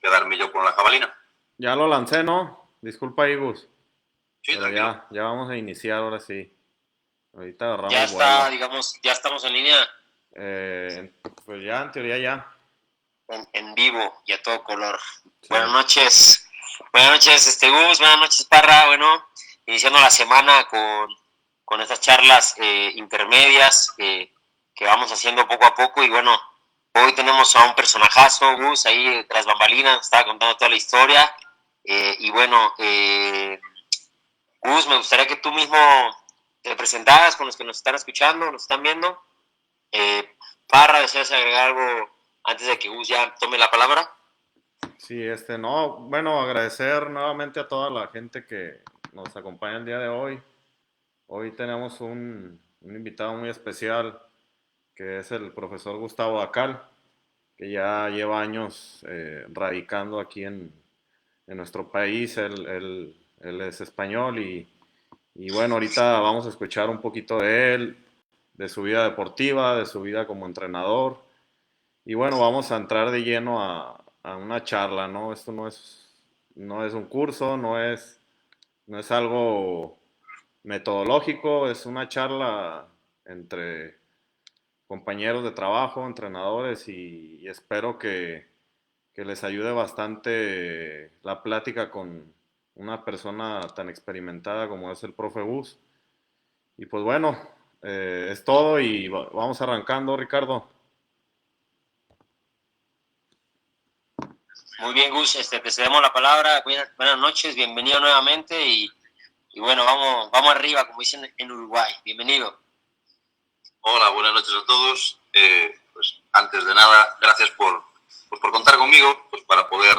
quedarme yo con la jabalina. Ya lo lancé, ¿no? Disculpa, Ibus. Sí, Pero tranquilo. ya vamos a iniciar ahora sí. Ahorita Ya agarramos está, vuelo. digamos, ya estamos en línea, Eh, pues ya, en teoría ya. en vivo y a todo color. Sí. Buenas noches, Gus, buenas noches, Parra. Bueno, iniciando la semana con estas charlas intermedias que vamos haciendo poco a poco. Y bueno, hoy tenemos a un personajazo, Gus, ahí tras bambalinas, estaba contando toda la historia. Y bueno, Gus, me gustaría que tú mismo te presentaras con los que nos están escuchando, nos están viendo. Parra, ¿deseas agregar algo antes de que Gus ya tome la palabra? Sí, no. Bueno, agradecer nuevamente a toda la gente que nos acompaña el día de hoy. Hoy tenemos un invitado muy especial, que es el profesor Gustavo Dacal, que ya lleva años radicando aquí en nuestro país. Él es español y bueno, ahorita vamos a escuchar un poquito de él, de su vida deportiva, de su vida como entrenador. Y bueno, vamos a entrar de lleno a una charla, ¿no? Esto no es un curso, no es algo metodológico, es una charla entre compañeros de trabajo, entrenadores y espero que les ayude bastante la plática con una persona tan experimentada como es el profe Bus. Y pues bueno, es todo y vamos arrancando, Ricardo. Muy bien, Gus, te cedemos la palabra. Buenas noches, bienvenido nuevamente y bueno, vamos arriba, como dicen en Uruguay. Bienvenido. Hola, buenas noches a todos. Pues antes de nada, gracias por contar conmigo, pues para poder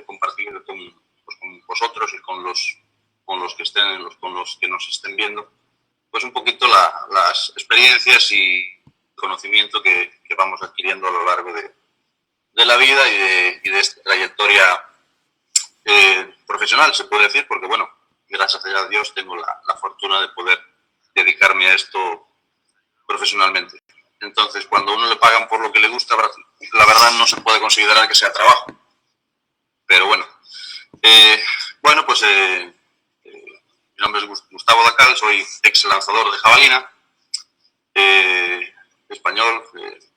compartir con vosotros y con los que nos estén viendo, pues un poquito las experiencias y conocimiento que vamos adquiriendo a lo largo de la vida y de esta trayectoria profesional, se puede decir, porque bueno, gracias a Dios tengo la fortuna de poder dedicarme a esto profesionalmente. Entonces, cuando a uno le pagan por lo que le gusta, la verdad no se puede considerar que sea trabajo. Pero bueno, mi nombre es Gustavo Dacal, soy ex lanzador de jabalina, español,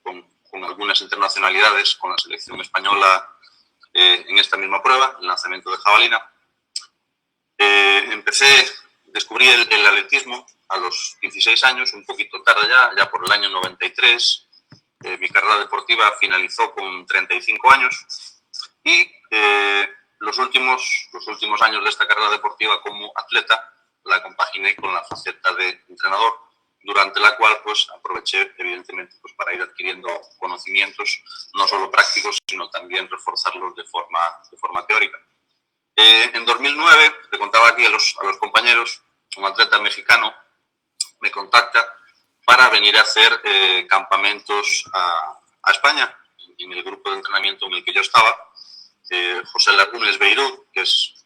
con algunas internacionalidades, con la selección española en esta misma prueba, el lanzamiento de jabalina. Descubrí el atletismo a los 16 años, un poquito tarde ya por el año 93. Mi carrera deportiva finalizó con 35 años y los últimos años de esta carrera deportiva como atleta la compaginé con la faceta de entrenador, durante la cual pues aproveché evidentemente pues para ir adquiriendo conocimientos no solo prácticos, sino también reforzarlos de forma teórica. En 2009, le contaba aquí a los compañeros, un atleta mexicano me contacta para venir a hacer campamentos a España, en el grupo de entrenamiento en el que yo estaba. José Lagunes Beirut, que es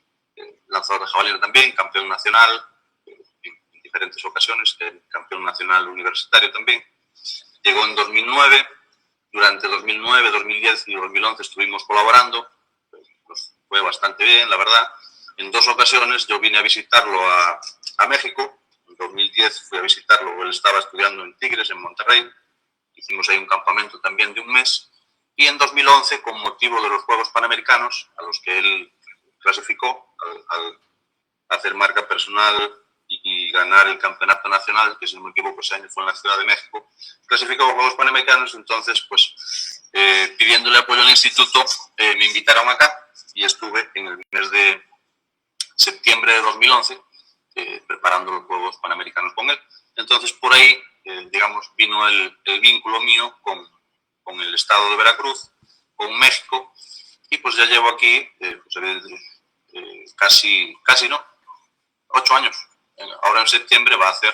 lanzador de jabalina también, campeón nacional en diferentes ocasiones, campeón nacional universitario también. Llegó en 2009, durante 2009, 2010 y 2011 estuvimos colaborando. Nos fue bastante bien, la verdad. En dos ocasiones yo vine a visitarlo a México. En 2010 fui a visitarlo, él estaba estudiando en Tigres, en Monterrey. Hicimos ahí un campamento también de un mes. Y en 2011, con motivo de los Juegos Panamericanos, a los que él clasificó, al hacer marca personal y ganar el campeonato nacional, que si no me equivoco ese año fue en la Ciudad de México, clasificó a los Juegos Panamericanos. Entonces, pues pidiéndole apoyo al instituto, me invitaron acá y estuve en el mes de septiembre de 2011 preparando los Juegos Panamericanos con él. Entonces, por ahí, digamos, vino el vínculo mío con el estado de Veracruz, con México, y pues ya llevo aquí casi no, 8 años. Ahora en septiembre va a hacer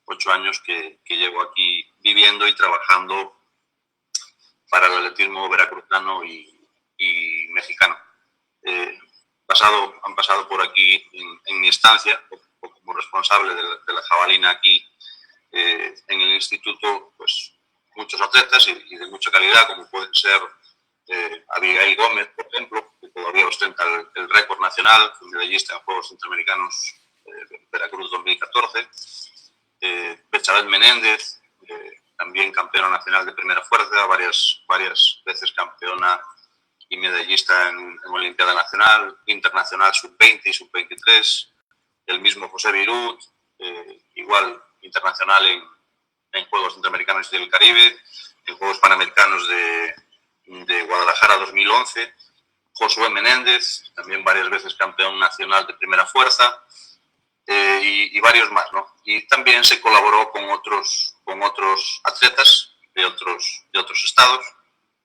8 años que llevo aquí viviendo y trabajando para el atletismo veracruzano y mexicano. Han pasado por aquí en mi estancia, o como responsable de la jabalina aquí en el instituto, pues muchos atletas y de mucha calidad, como pueden ser Abigail Gómez, por ejemplo, que todavía ostenta el récord nacional, fue medallista en Juegos Centroamericanos Veracruz 2014. Bechabel Menéndez, también campeona nacional de primera fuerza, varias veces campeona y medallista en Olimpiada Nacional, Internacional Sub-20 y Sub-23. El mismo José Virut, igual internacional en Juegos Centroamericanos y del Caribe, en Juegos Panamericanos de Guadalajara 2011. Josué Menéndez, también varias veces campeón nacional de primera fuerza, y varios más, ¿no? Y también se colaboró con otros atletas de otros estados,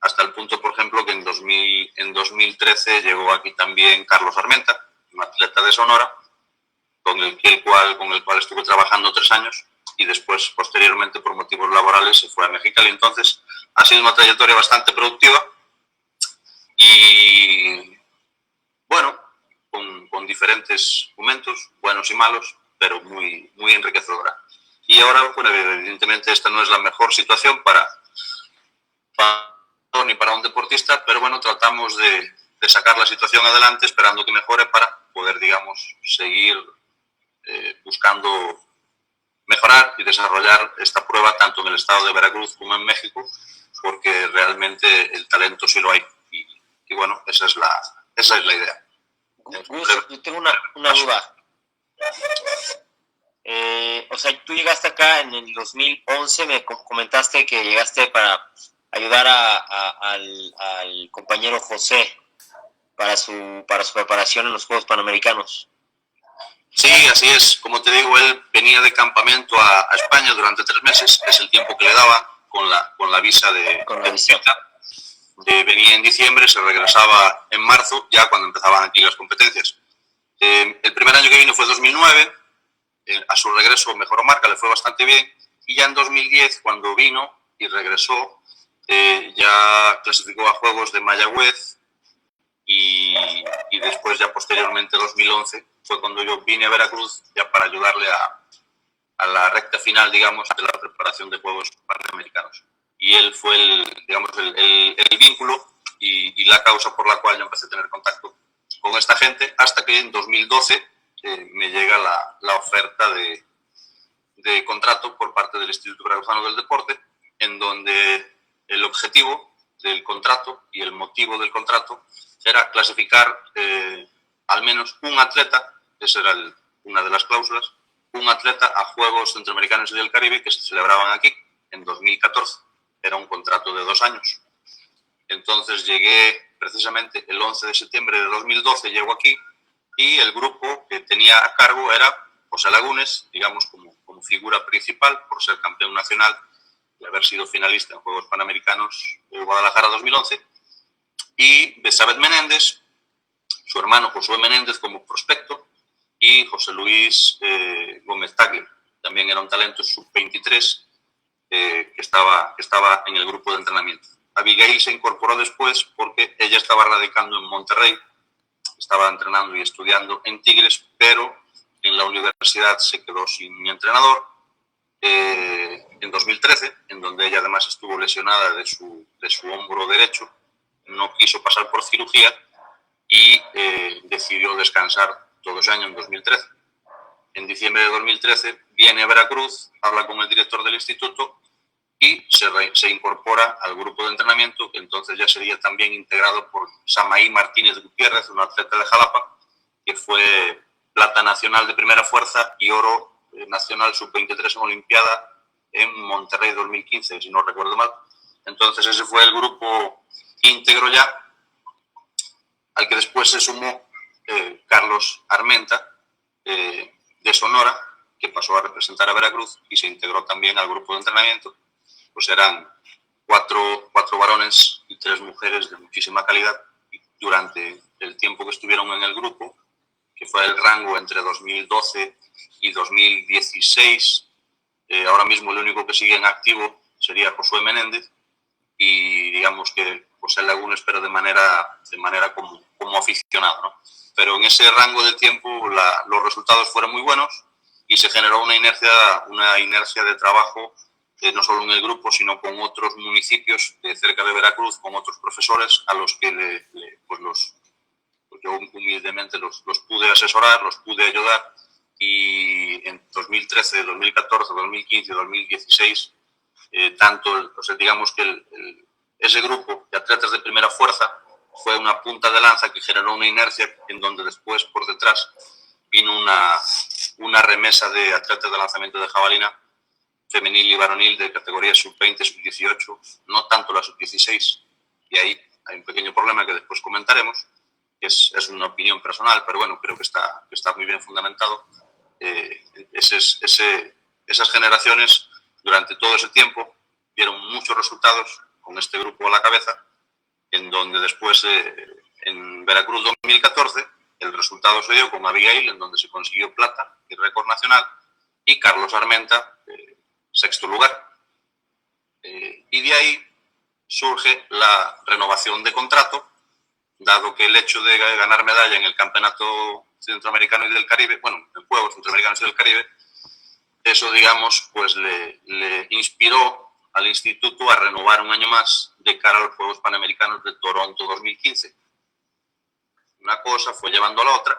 hasta el punto, por ejemplo, que en 2013 llegó aquí también Carlos Armenta, un atleta de Sonora, con el cual estuve trabajando 3 años, y después, posteriormente, por motivos laborales, se fue a Mexicali. Entonces, ha sido una trayectoria bastante productiva y, bueno, con diferentes momentos, buenos y malos, pero muy, muy enriquecedora. Y ahora, bueno, evidentemente esta no es la mejor situación ni para un deportista, pero bueno, tratamos de sacar la situación adelante, esperando que mejore para poder, digamos, seguir buscando mejorar y desarrollar esta prueba tanto en el estado de Veracruz como en México, porque realmente el talento sí lo hay. Y bueno, esa es la idea. Gus, yo tengo una duda. O sea, tú llegaste acá en el 2011, me comentaste que llegaste para ayudar al compañero José para su preparación en los Juegos Panamericanos. Sí, así es. Como te digo, él venía de campamento a España durante 3 meses, es el tiempo que le daba con la visa de visita. Venía en diciembre, se regresaba en marzo, ya cuando empezaban aquí las competencias. El primer año que vino fue 2009, a su regreso mejoró marca, le fue bastante bien, y ya en 2010, cuando vino y regresó, ya clasificó a Juegos de Mayagüez, y después, ya posteriormente, 2011, fue cuando yo vine a Veracruz ya para ayudarle a la recta final, digamos, de la preparación de Juegos Panamericanos. Y él fue el vínculo y la causa por la cual yo empecé a tener contacto con esta gente, hasta que en 2012 me llega la oferta de contrato por parte del Instituto Veracruzano del Deporte, en donde el objetivo del contrato y el motivo del contrato era clasificar al menos un atleta, esa era una de las cláusulas, un atleta a Juegos Centroamericanos y del Caribe que se celebraban aquí en 2014. Era un contrato de 2 años. Entonces llegué precisamente el 11 de septiembre de 2012, llego aquí, y el grupo que tenía a cargo era José Lagunes, digamos como figura principal, por ser campeón nacional y haber sido finalista en Juegos Panamericanos de Guadalajara 2011, y Bechabel Menéndez, su hermano Josué Menéndez como prospecto, y José Luis Gómez Tagle, también era un talento sub-23 que estaba en el grupo de entrenamiento. Abigail se incorporó después porque ella estaba radicando en Monterrey, estaba entrenando y estudiando en Tigres, pero en la universidad se quedó sin mi entrenador en 2013, en donde ella además estuvo lesionada de su hombro derecho, no quiso pasar por cirugía y decidió descansar todo ese año en 2013. En diciembre de 2013 viene a Veracruz, habla con el director del instituto y se incorpora al grupo de entrenamiento, que entonces ya sería también integrado por Samaí Martínez Gutiérrez, un atleta de Jalapa, que fue plata nacional de primera fuerza y oro nacional sub-23 en Olimpiada en Monterrey 2015, si no recuerdo mal. Entonces ese fue el grupo íntegro ya, al que después se sumó Carlos Armenta, de Sonora, que pasó a representar a Veracruz y se integró también al grupo de entrenamiento. Pues eran cuatro varones y 3 mujeres de muchísima calidad, y durante el tiempo que estuvieron en el grupo, que fue el rango entre 2012 y 2016, ahora mismo el único que sigue en activo sería Josué Menéndez, y digamos que José Lagunes, pero de manera como aficionado, ¿no? Pero en ese rango de tiempo los resultados fueron muy buenos y se generó una inercia de trabajo no solo en el grupo, sino con otros municipios de cerca de Veracruz, con otros profesores a los que pues yo humildemente los pude asesorar, los pude ayudar, y en 2013, 2014, 2015, 2016, digamos que ese grupo de atletas de primera fuerza fue una punta de lanza que generó una inercia en donde después, por detrás, vino una remesa de atletas de lanzamiento de jabalina femenil y varonil de categorías sub-20, sub-18, no tanto la sub-16, y ahí hay un pequeño problema que después comentaremos, que es una opinión personal, pero bueno, creo que está muy bien fundamentado. Esas generaciones, durante todo ese tiempo, dieron muchos resultados con este grupo a la cabeza, en donde después, en Veracruz 2014, el resultado se dio con Abigail, en donde se consiguió plata y récord nacional, y Carlos Armenta, sexto lugar. Y de ahí surge la renovación de contrato, dado que el hecho de ganar medalla en el Campeonato Centroamericano y del Caribe, bueno, en Juegos Centroamericanos y del Caribe, eso, digamos, pues le inspiró al instituto a renovar un año más de cara a los Juegos Panamericanos de Toronto 2015. Una cosa fue llevando a la otra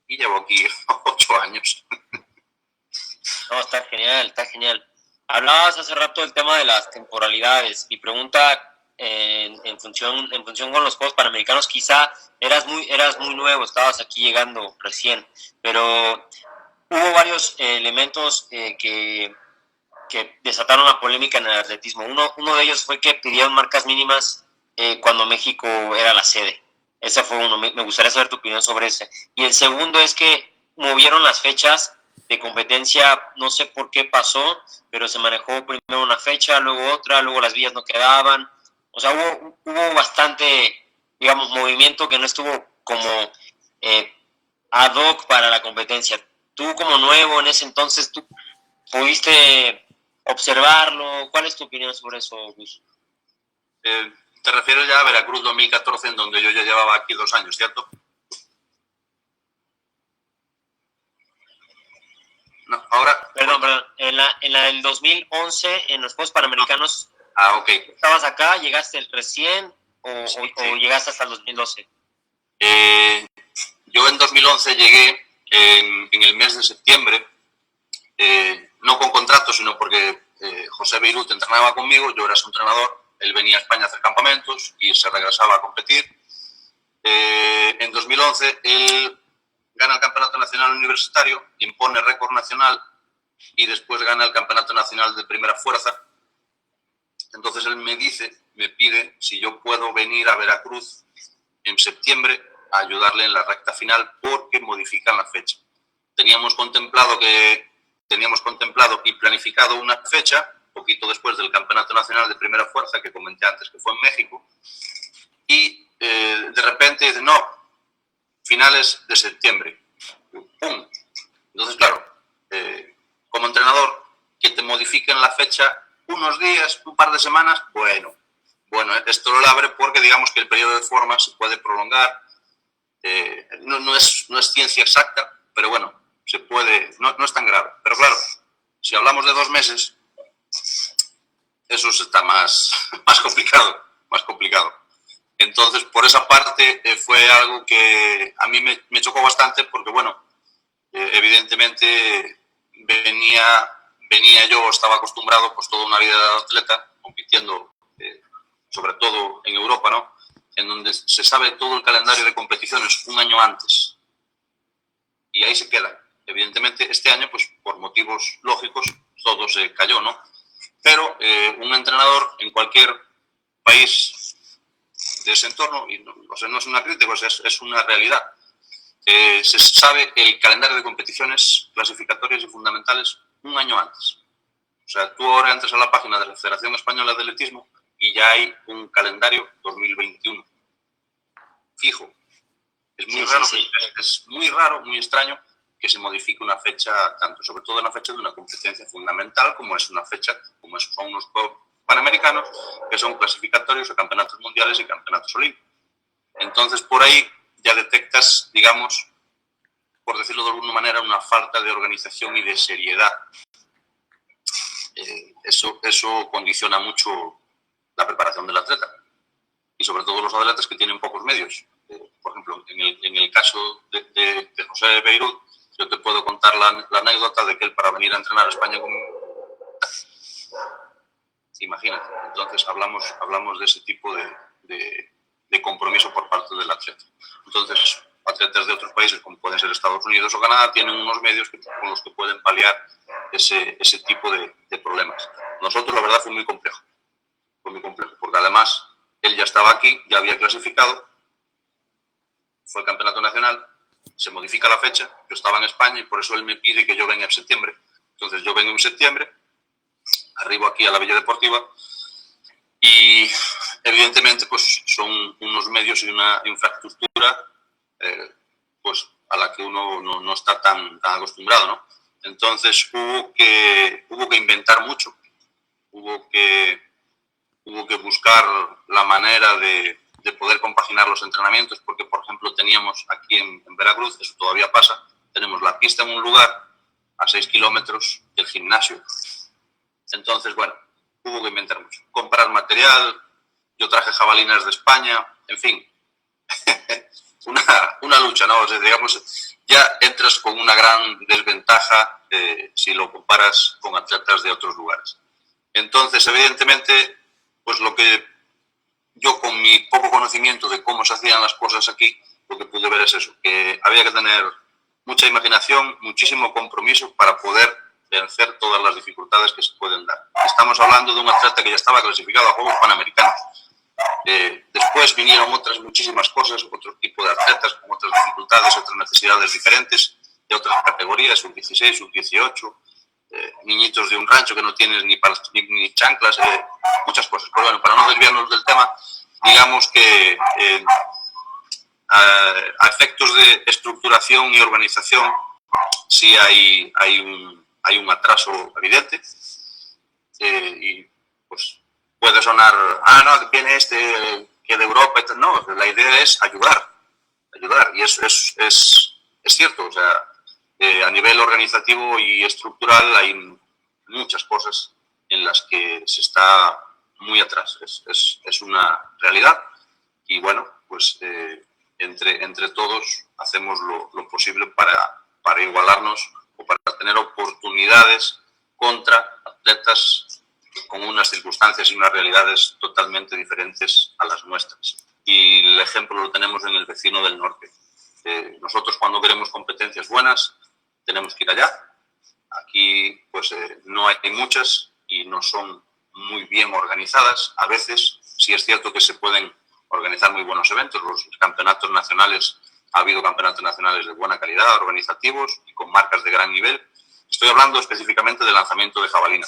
y llevo aquí 8 años. No, está genial, está genial. Hablabas hace rato del tema de las temporalidades. Mi pregunta, en función con los Juegos Panamericanos, quizá eras muy nuevo, estabas aquí llegando recién, pero hubo varios elementos que desataron la polémica en el atletismo. Uno de ellos fue que pidieron marcas mínimas cuando México era la sede. Ese fue uno. Me gustaría saber tu opinión sobre ese. Y el segundo es que movieron las fechas de competencia, no sé por qué pasó, pero se manejó primero una fecha, luego otra, luego las vías no quedaban. O sea, hubo bastante, digamos, movimiento que no estuvo como ad hoc para la competencia. Tú, como nuevo en ese entonces, ¿tú pudiste observarlo? ¿Cuál es tu opinión sobre eso, Gus? Te refieres ya a Veracruz 2014, en donde yo ya llevaba aquí 2 años, ¿cierto? No, ahora... Perdón. En la del 2011, en los Juegos Panamericanos... Ah, ok. ¿Estabas acá? ¿Llegaste recién o llegaste hasta el 2012? Yo en 2011 llegué en el mes de septiembre, no con contrato, sino porque José Beirut entrenaba conmigo, yo era su entrenador, él venía a España a hacer campamentos y se regresaba a competir. En 2011 él gana el Campeonato Nacional Universitario, impone récord nacional y después gana el Campeonato Nacional de Primera Fuerza. Entonces él me pide si yo puedo venir a Veracruz en septiembre a ayudarle en la recta final porque modifican la fecha. Teníamos contemplado y planificado una fecha poquito después del Campeonato Nacional de Primera Fuerza que comenté antes, que fue en México, y de repente dice, no, finales de septiembre. ¡Pum! Entonces, claro, como entrenador, que te modifiquen la fecha unos días, un par de semanas, bueno, esto lo abre porque digamos que el periodo de forma se puede prolongar, no es ciencia exacta, pero bueno, se puede, no es tan grave. Pero claro, si hablamos de 2 meses, eso está más complicado. Entonces, por esa parte fue algo que a mí me chocó bastante porque, bueno, evidentemente estaba acostumbrado pues toda una vida de atleta, compitiendo sobre todo en Europa, ¿no? En donde se sabe todo el calendario de competiciones un año antes y ahí se queda. Evidentemente este año, pues por motivos lógicos, todo se cayó, ¿no? Pero un entrenador en cualquier país de ese entorno, y no es una crítica, es una realidad, se sabe el calendario de competiciones clasificatorias y fundamentales un año antes. O sea, tú ahora entras a la página de la Federación Española de Atletismo y ya hay un calendario 2021 fijo. Es muy raro, sí. Es muy raro, muy extraño que se modifique una fecha, tanto sobre todo una fecha de una competencia fundamental como es una fecha, como son unos Juegos Panamericanos, que son clasificatorios a campeonatos mundiales y campeonatos olímpicos. Entonces, por ahí ya detectas, digamos, por decirlo de alguna manera, una falta de organización y de seriedad eso condiciona mucho la preparación del atleta. Y sobre todo los atletas que tienen pocos medios. Por ejemplo, en el caso de José Beirut, yo te puedo contar la anécdota de que él, para venir a entrenar a España, imagínate. Entonces hablamos de ese tipo de compromiso por parte del atleta. Entonces, atletas de otros países, como pueden ser Estados Unidos o Canadá, tienen unos medios con los que pueden paliar ese tipo de problemas. Nosotros, la verdad, fue muy complejo, porque además él ya estaba aquí, ya había clasificado, fue el campeonato nacional, se modifica la fecha, yo estaba en España y por eso él me pide que yo venga en septiembre. Entonces yo vengo en septiembre, arribo aquí a la Villa Deportiva y evidentemente pues son unos medios y una infraestructura pues a la que uno no está tan acostumbrado, ¿no? Entonces hubo que inventar mucho, hubo que buscar la manera de poder compaginar los entrenamientos, porque, por ejemplo, teníamos aquí en Veracruz, eso todavía pasa, tenemos la pista en un lugar a 6 kilómetros del gimnasio. Entonces, bueno, hubo que inventar mucho. Comprar material, yo traje jabalinas de España, en fin, una lucha, ¿no? O sea, digamos, ya entras con una gran desventaja si lo comparas con atletas de otros lugares. Entonces, evidentemente, pues lo que yo, con mi poco conocimiento de cómo se hacían las cosas aquí, lo que pude ver es eso, que había que tener mucha imaginación, muchísimo compromiso para poder vencer todas las dificultades que se pueden dar. Estamos hablando de un atleta que ya estaba clasificado a Juegos Panamericanos. Después vinieron otras muchísimas cosas, otro tipo de atletas con otras dificultades, otras necesidades diferentes, de otras categorías, sub-16, sub-18, niñitos de un rancho que no tienes ni chanclas, muchas cosas. Pero bueno, para no desviarnos del tema, digamos que a efectos de estructuración y organización sí hay un atraso evidente, y pues puede sonar, no, viene que de Europa, no, la idea es ayudar, y eso es cierto, o sea, a nivel organizativo y estructural hay muchas cosas en las que se está muy atrás, es una realidad, y bueno, pues entre todos hacemos lo posible para igualarnos o para tener oportunidades contra atletas con unas circunstancias y unas realidades totalmente diferentes a las nuestras. Y el ejemplo lo tenemos en el vecino del norte. Nosotros, cuando queremos competencias buenas, tenemos que ir allá. Aquí pues no hay muchas y no son muy bien organizadas. A veces sí es cierto que se pueden organizar muy buenos eventos. Los campeonatos nacionales, ha habido campeonatos nacionales de buena calidad, organizativos y con marcas de gran nivel. Estoy hablando específicamente de lanzamiento de jabalina.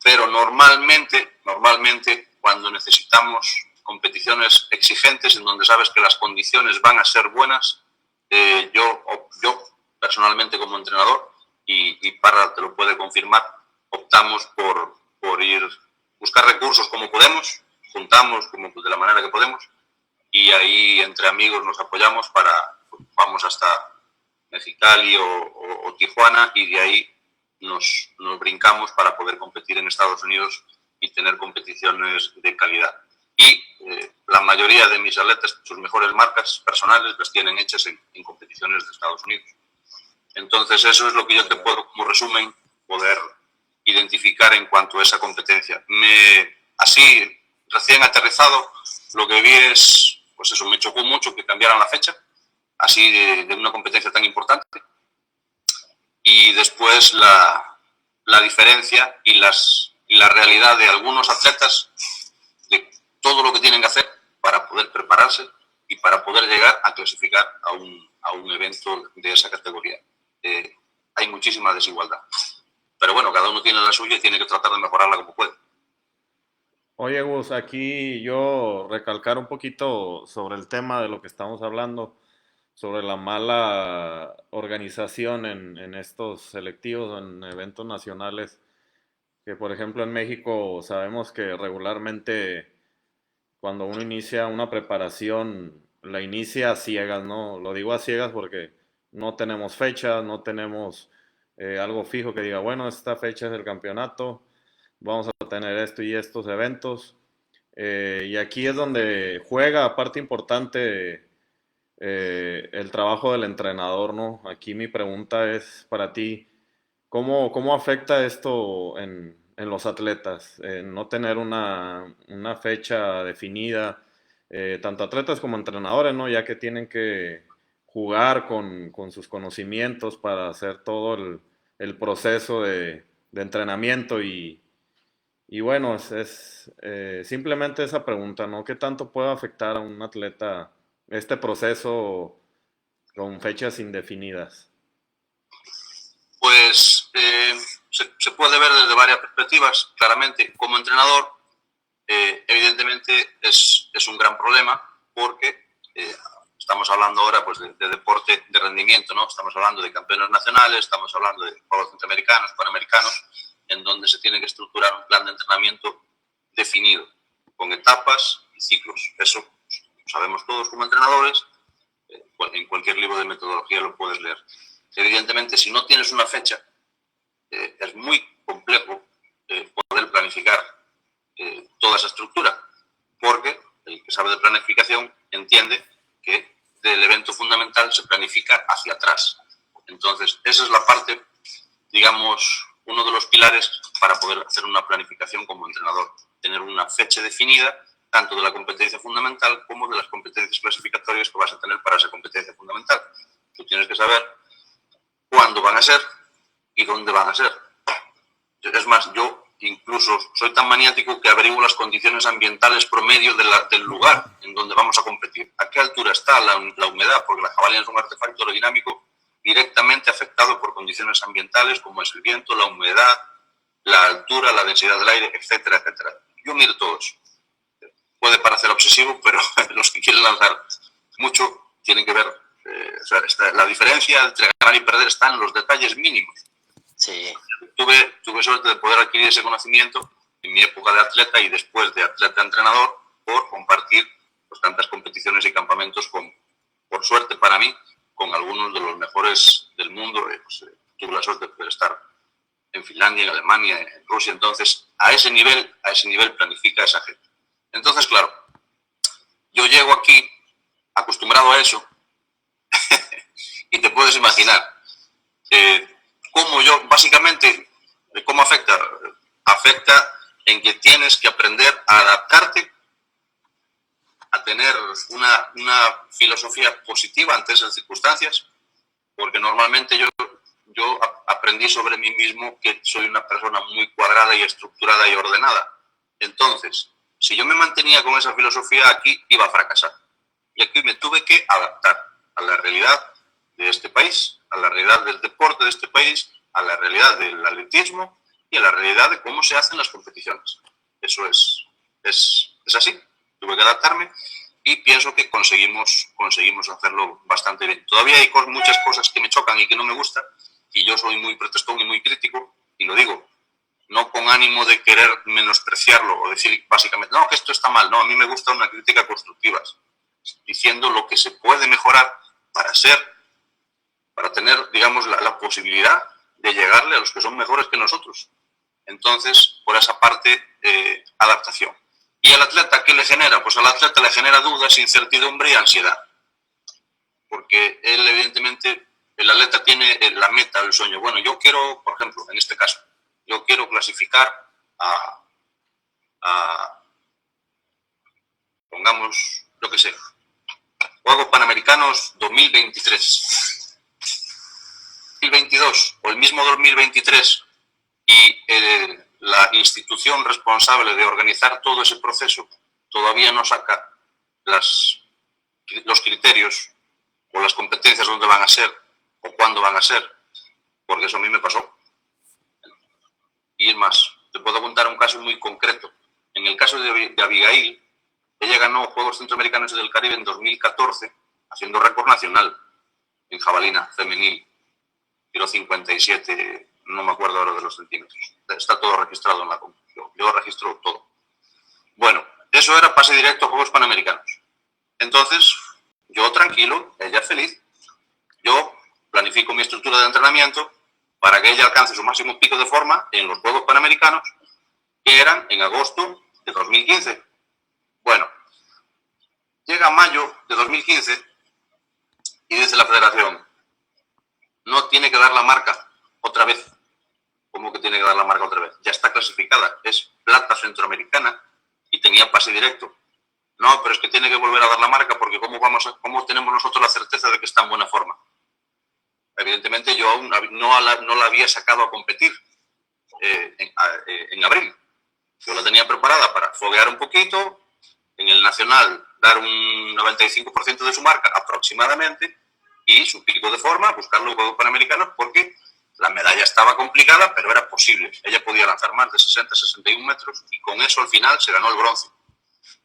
Pero normalmente, cuando necesitamos competiciones exigentes en donde sabes que las condiciones van a ser buenas, yo personalmente, como entrenador, y Parra te lo puede confirmar, optamos por buscar recursos como podemos, juntamos de la manera que podemos, y ahí entre amigos nos apoyamos vamos hasta Mexicali o Tijuana, y de ahí nos brincamos para poder competir en Estados Unidos y tener competiciones de calidad. Y la mayoría de mis atletas, sus mejores marcas personales, las tienen hechas en competiciones de Estados Unidos. Entonces, eso es lo que yo te puedo, como resumen, poder identificar en cuanto a esa competencia. Así, recién aterrizado, lo que vi es, pues eso, me chocó mucho que cambiaran la fecha, así de una competencia tan importante. Y después la diferencia y la realidad de algunos atletas, de todo lo que tienen que hacer para poder prepararse y para poder llegar a clasificar a un evento de esa categoría. Hay muchísima desigualdad. Pero bueno, cada uno tiene la suya y tiene que tratar de mejorarla como puede. Oye, Gus, aquí yo recalcar un poquito sobre el tema de lo que estamos hablando, sobre la mala organización en estos selectivos, en eventos nacionales, que por ejemplo en México sabemos que regularmente cuando uno inicia una preparación, la inicia a ciegas, ¿no? Lo digo a ciegas porque no tenemos fechas, no tenemos algo fijo que diga, bueno, esta fecha es el campeonato, vamos a tener esto y estos eventos. Y aquí es donde juega parte importante el trabajo del entrenador, ¿no? Aquí mi pregunta es para ti, ¿cómo afecta esto en los atletas? No tener una fecha definida, tanto atletas como entrenadores, ¿no? Ya que tienen que jugar con sus conocimientos para hacer todo el proceso de entrenamiento y bueno, simplemente esa pregunta, ¿no? ¿Qué tanto puede afectar a un atleta este proceso con fechas indefinidas? Pues se puede ver desde varias perspectivas, claramente. Como entrenador, evidentemente es un gran problema porque estamos hablando ahora pues, de deporte de rendimiento, ¿no? Estamos hablando de campeones nacionales, estamos hablando de Juegos Centroamericanos, Panamericanos, en donde se tiene que estructurar un plan de entrenamiento definido, con etapas y ciclos. Eso sabemos todos como entrenadores, en cualquier libro de metodología lo puedes leer. Evidentemente, si no tienes una fecha, es muy complejo poder planificar toda esa estructura, porque el que sabe de planificación entiende que del evento fundamental se planifica hacia atrás. Entonces, esa es la parte, digamos, uno de los pilares para poder hacer una planificación como entrenador, tener una fecha definida tanto de la competencia fundamental como de las competencias clasificatorias que vas a tener para esa competencia fundamental. Tú tienes que saber cuándo van a ser y dónde van a ser. Es más, yo incluso soy tan maniático que averiguo las condiciones ambientales promedio del lugar en donde vamos a competir. ¿A qué altura está la humedad? Porque la jabalina es un artefacto aerodinámico directamente afectado por condiciones ambientales como es el viento, la humedad, la altura, la densidad del aire, etcétera, etcétera. Yo miro todo eso. Puede parecer obsesivo, pero los que quieren lanzar mucho tienen que ver. O sea, la diferencia entre ganar y perder está en los detalles mínimos. Sí. Tuve suerte de poder adquirir ese conocimiento en mi época de atleta y después de atleta-entrenador por compartir pues, tantas competiciones y campamentos por suerte para mí, con algunos de los mejores del mundo. Tuve la suerte de poder estar en Finlandia, en Alemania, en Rusia. Entonces, a ese nivel planifica esa gente. Entonces, claro, yo llego aquí acostumbrado a eso y te puedes imaginar cómo yo, básicamente, cómo afecta. Afecta en que tienes que aprender a adaptarte, a tener una filosofía positiva ante esas circunstancias, porque normalmente yo aprendí sobre mí mismo que soy una persona muy cuadrada y estructurada y ordenada. Entonces, si yo me mantenía con esa filosofía aquí, iba a fracasar. Y aquí me tuve que adaptar a la realidad de este país, a la realidad del deporte de este país, a la realidad del atletismo y a la realidad de cómo se hacen las competiciones. Eso es así. Tuve que adaptarme y pienso que conseguimos hacerlo bastante bien. Todavía hay muchas cosas que me chocan y que no me gustan, y yo soy muy protestón y muy crítico, y lo digo, no con ánimo de querer menospreciarlo o decir básicamente, no, que esto está mal. No, a mí me gusta una crítica constructiva, diciendo lo que se puede mejorar para tener, digamos, la posibilidad de llegarle a los que son mejores que nosotros. Entonces, por esa parte, adaptación. ¿Y al atleta qué le genera? Pues al atleta le genera dudas, incertidumbre y ansiedad. Porque él, evidentemente, el atleta tiene la meta, el sueño. Bueno, yo quiero, por ejemplo, en este caso, yo quiero clasificar pongamos, lo que sé, Juegos Panamericanos 2023. 2022 o el mismo 2023 y la institución responsable de organizar todo ese proceso todavía no saca los criterios o las competencias donde van a ser o cuándo van a ser, porque eso a mí me pasó. Y es más, te puedo contar un caso muy concreto. En el caso de Abigail, ella ganó Juegos Centroamericanos del Caribe en 2014 haciendo récord nacional en jabalina femenil. Tiro 57, no me acuerdo ahora de los centímetros. Está todo registrado en la competición. Yo registro todo. Bueno, eso era pase directo a Juegos Panamericanos. Entonces, yo tranquilo, ella feliz. Yo planifico mi estructura de entrenamiento para que ella alcance su máximo pico de forma en los Juegos Panamericanos que eran en agosto de 2015. Bueno, llega mayo de 2015 y dice la federación, no tiene que dar la marca otra vez. ¿Cómo que tiene que dar la marca otra vez? Ya está clasificada, es plata centroamericana y tenía pase directo. No, pero es que tiene que volver a dar la marca porque ¿cómo tenemos nosotros la certeza de que está en buena forma? Evidentemente yo aún no la había sacado a competir en abril. Yo la tenía preparada para foguear un poquito, en el Nacional dar un 95% de su marca aproximadamente y su pico de forma, buscar los Juegos Panamericanos porque la medalla estaba complicada, pero era posible. Ella podía lanzar más de 60-61 metros y con eso al final se ganó el bronce.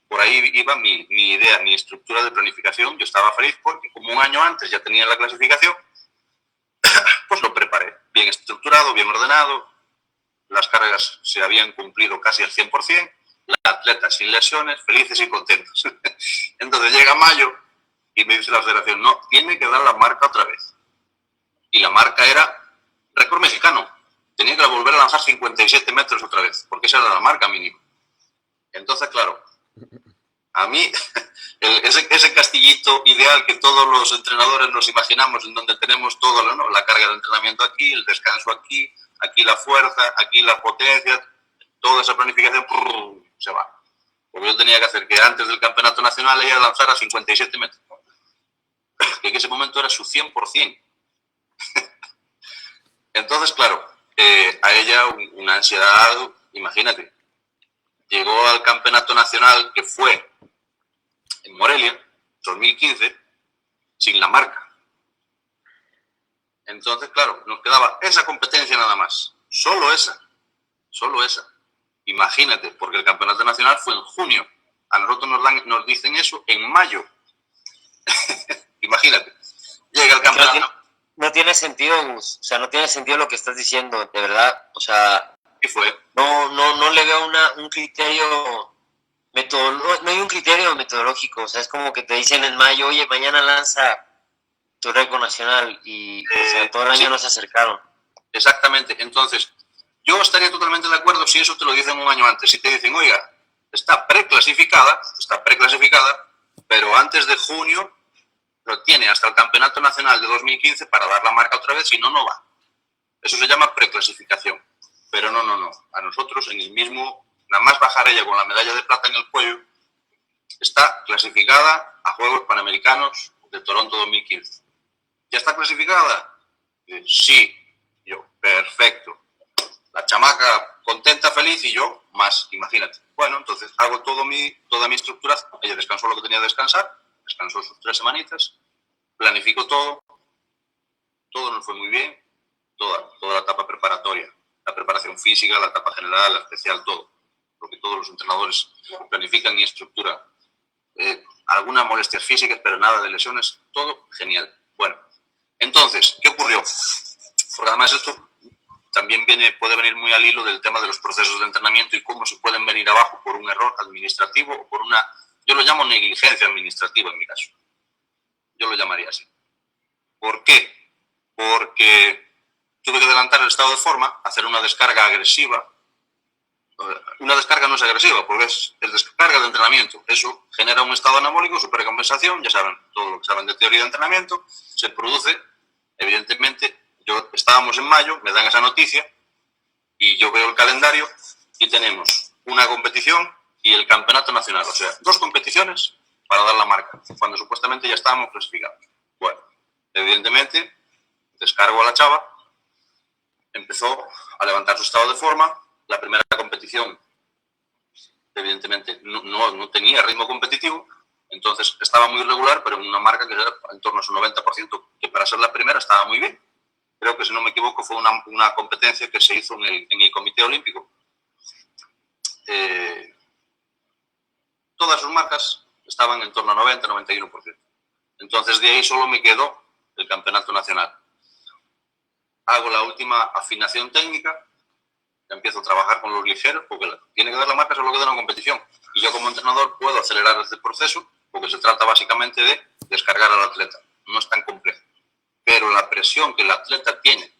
Por ahí iba mi idea, mi estructura de planificación. Yo estaba feliz porque como un año antes ya tenía la clasificación, pues lo preparé. Bien estructurado, bien ordenado. Las cargas se habían cumplido casi al 100%. La atleta sin lesiones, felices y contentos. Entonces llega mayo y me dice la federación, no, tiene que dar la marca otra vez. Y la marca era récord mexicano. Tenía que volver a lanzar 57 metros otra vez, porque esa era la marca mínima. Entonces, claro, a mí, ese castillito ideal que todos los entrenadores nos imaginamos, en donde tenemos todo, ¿no? La carga de entrenamiento aquí, el descanso aquí, aquí la fuerza, aquí la potencia, toda esa planificación se va. Porque yo tenía que hacer que antes del campeonato nacional ella lanzara 57 metros. Que en ese momento era su 100%. Entonces, claro, a ella una ansiedad, imagínate. Llegó al campeonato nacional que fue en Morelia, 2015, sin la marca. Entonces, claro, nos quedaba esa competencia nada más. Solo esa. Solo esa. Imagínate, porque el campeonato nacional fue en junio. A nosotros nos dicen eso en mayo. Imagínate. Llega el campeonato. No tiene sentido, Gus. O sea, no tiene sentido lo que estás diciendo, de verdad. O sea, ¿Qué fue? No le veo un criterio no hay un criterio metodológico. O sea, es como que te dicen en mayo, oye, mañana lanza tu récord nacional y o sea, todo el año sí. no se acercaron. Exactamente. Entonces, yo estaría totalmente de acuerdo si eso te lo dicen un año antes. Si te dicen, oiga, está preclasificada, pero antes de junio lo tiene hasta el campeonato nacional de 2015 para dar la marca otra vez, si no, no va. Eso se llama preclasificación. Pero no. A nosotros, en el mismo, nada más bajar ella con la medalla de plata en el cuello, está clasificada a Juegos Panamericanos de Toronto 2015. ¿Ya está clasificada? Sí. Yo, perfecto. La chamaca contenta, feliz y yo más, imagínate. Bueno, entonces hago toda mi estructura. Ella descansó lo que tenía que descansar, descansó sus 3 semanitas, planificó todo nos fue muy bien, toda la etapa preparatoria, la preparación física, la etapa general, la especial, todo. Porque todos los entrenadores planifican y estructuran. Algunas molestias físicas, pero nada de lesiones, todo genial. Bueno, entonces, ¿qué ocurrió? Porque además esto también puede venir muy al hilo del tema de los procesos de entrenamiento y cómo se pueden venir abajo por un error administrativo o por una, yo lo llamo negligencia administrativa en mi caso. Yo lo llamaría así. ¿Por qué? Porque tuve que adelantar el estado de forma, hacer una descarga agresiva. Una descarga no es agresiva, porque es descarga de entrenamiento. Eso genera un estado anabólico, supercompensación, ya saben, todo lo que saben de teoría de entrenamiento, se produce, evidentemente. Estábamos en mayo, me dan esa noticia y yo veo el calendario y tenemos una competición y el campeonato nacional. O sea, 2 competiciones para dar la marca, cuando supuestamente ya estábamos clasificados. Bueno, evidentemente, descargo a la chava, empezó a levantar su estado de forma. La primera competición, evidentemente, no tenía ritmo competitivo, entonces estaba muy irregular, pero en una marca que era en torno a su 90%, que para ser la primera estaba muy bien. Creo que, si no me equivoco, fue una competencia que se hizo en el Comité Olímpico. Todas sus marcas estaban en torno a 90-91%. Entonces, de ahí solo me quedó el campeonato nacional. Hago la última afinación técnica, empiezo a trabajar con los ligeros, porque tiene que dar la marca solo que da una competición. Y yo, como entrenador, puedo acelerar este proceso, porque se trata básicamente de descargar al atleta. No es tan complejo. Pero la presión que el atleta tiene,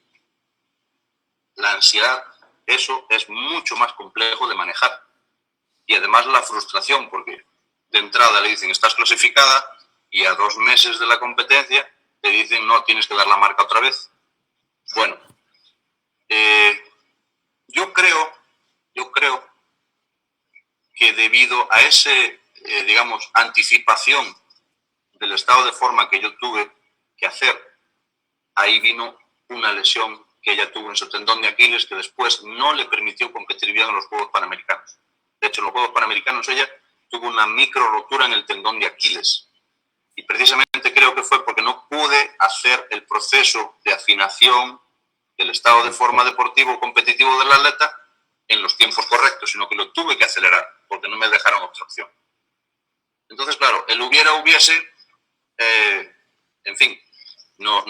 la ansiedad, eso es mucho más complejo de manejar. Y además la frustración, porque de entrada le dicen estás clasificada y a 2 meses de la competencia te dicen no, tienes que dar la marca otra vez. Bueno, yo creo que debido a ese, digamos, anticipación del estado de forma que yo tuve que hacer, ahí vino una lesión que ella tuvo en su tendón de Aquiles que después no le permitió competir bien en los Juegos Panamericanos. De hecho, en los Juegos Panamericanos ella tuvo una micro rotura en el tendón de Aquiles. Y precisamente creo que fue porque no pude hacer el proceso de afinación del estado de forma deportivo competitivo del atleta en los tiempos correctos, sino que lo tuve que acelerar porque no me dejaron otra opción. Entonces, claro, el hubiese, en fin, no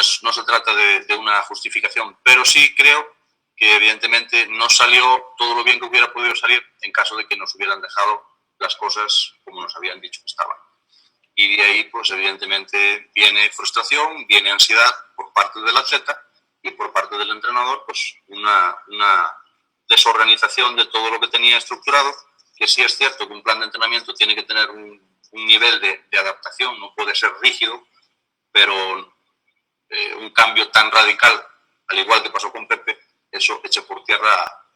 se trata de una justificación, pero sí creo que evidentemente no salió todo lo bien que hubiera podido salir en caso de que nos hubieran dejado las cosas como nos habían dicho que estaban. Y de ahí, pues evidentemente, viene frustración, viene ansiedad por parte del atleta y por parte del entrenador, pues una desorganización de todo lo que tenía estructurado, que sí es cierto que un plan de entrenamiento tiene que tener un nivel de adaptación, no puede ser rígido, pero un cambio tan radical, al igual que pasó con Pepe, eso echa por tierra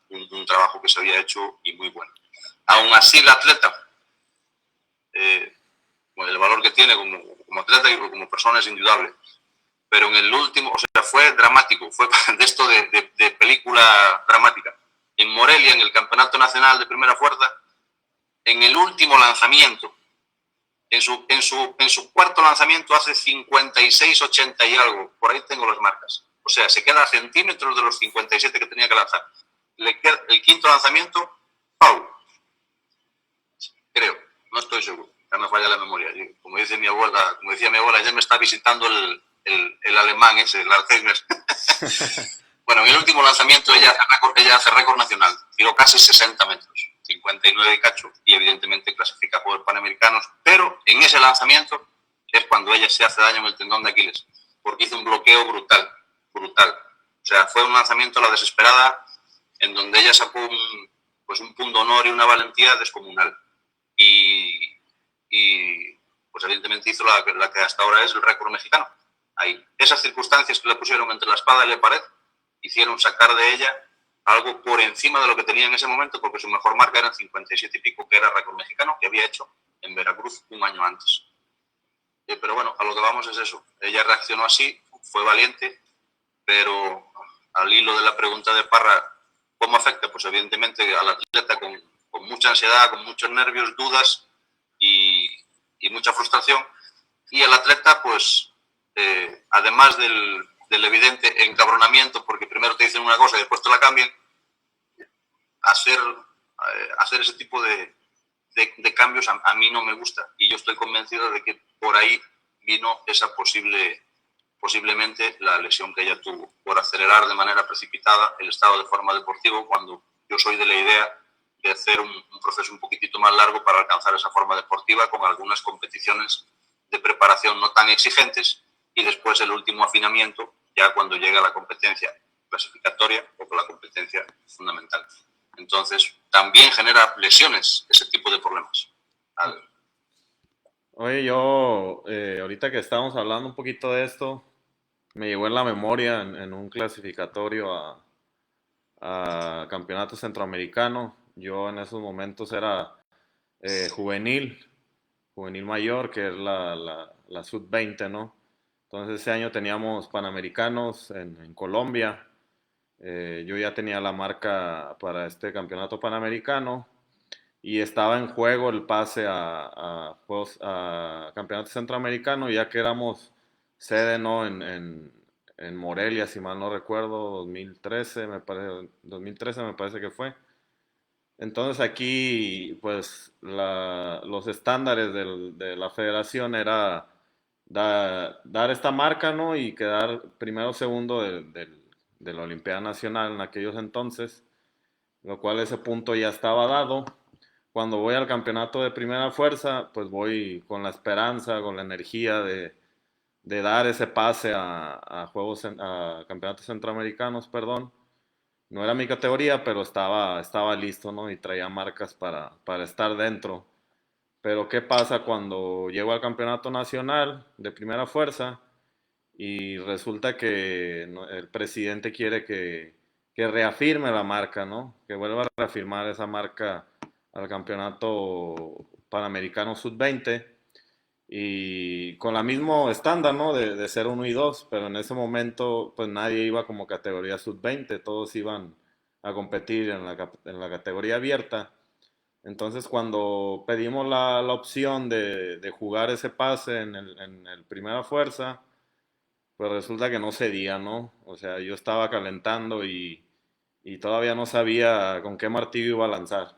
un trabajo que se había hecho y muy bueno. Aún así, el atleta, el valor que tiene como atleta y como persona es indudable, pero en el último, o sea, fue dramático, fue de esto de película dramática. En Morelia, en el Campeonato Nacional de Primera Fuerza, en el último lanzamiento, en su cuarto lanzamiento hace 56-80 y algo, por ahí tengo las marcas. O sea, se queda a centímetros de los 57 que tenía que lanzar. Le queda el quinto lanzamiento, ¡pau! Creo, no estoy seguro, ya me falla la memoria. Como decía mi abuela, ya me está visitando el alemán ese, el Alzheimer. Bueno, en el último lanzamiento ella hace récord nacional, tiró casi 60 metros, 59 y cacho, y evidentemente clasifica por Panamericanos, pero en ese lanzamiento es cuando ella se hace daño en el tendón de Aquiles, porque hizo un bloqueo brutal. O sea, fue un lanzamiento a la desesperada, en donde ella sacó un punto honor y una valentía descomunal. Y pues evidentemente hizo la que hasta ahora es el récord mexicano. Ahí. Esas circunstancias que le pusieron entre la espada y la pared hicieron sacar de ella algo por encima de lo que tenía en ese momento, porque su mejor marca era 57 y pico, que era récord mexicano, que había hecho en Veracruz un año antes. Pero bueno, a lo que vamos es eso. Ella reaccionó así, fue valiente, pero al hilo de la pregunta de Parra, ¿cómo afecta? Pues evidentemente al atleta con mucha ansiedad, con muchos nervios, dudas y mucha frustración. Y el atleta, pues, además del evidente encabronamiento, porque primero te dicen una cosa y después te la cambian, hacer ese tipo de cambios a mí no me gusta. Y yo estoy convencido de que por ahí vino esa posiblemente la lesión que ella tuvo, por acelerar de manera precipitada el estado de forma deportivo, cuando yo soy de la idea de hacer un proceso un poquitito más largo para alcanzar esa forma deportiva, con algunas competiciones de preparación no tan exigentes y después el último afinamiento ya cuando llega la competencia clasificatoria o con la competencia fundamental. Entonces, también genera lesiones ese tipo de problemas. Oye, yo, ahorita que estábamos hablando un poquito de esto, me llegó en la memoria en un clasificatorio a campeonato centroamericano. Yo en esos momentos era juvenil mayor, que es la sub-20, ¿no? Entonces ese año teníamos panamericanos en Colombia. Yo ya tenía la marca para este campeonato panamericano y estaba en juego el pase a campeonato centroamericano, ya que éramos sede, ¿no? en Morelia, si mal no recuerdo, 2013 me parece que fue. Entonces aquí, pues, los estándares de la federación era dar esta marca, ¿no? Y quedar primero o segundo de la Olimpiada Nacional en aquellos entonces, lo cual ese punto ya estaba dado. Cuando voy al campeonato de primera fuerza, pues voy con la esperanza, con la energía de dar ese pase a campeonatos centroamericanos, perdón. No era mi categoría, pero estaba listo, ¿no? Y traía marcas para estar dentro. Pero ¿qué pasa cuando llego al campeonato nacional de primera fuerza y resulta que el presidente quiere que reafirme la marca, ¿no? Que vuelva a reafirmar esa marca al campeonato panamericano sub-20 y con la mismo estándar, ¿no? De ser 1 y 2, pero en ese momento pues nadie iba como categoría sub-20, todos iban a competir en la categoría abierta. Entonces cuando pedimos la opción de jugar ese pase en el primera fuerza, pues resulta que no cedía, ¿no? O sea, yo estaba calentando y todavía no sabía con qué martillo iba a lanzar.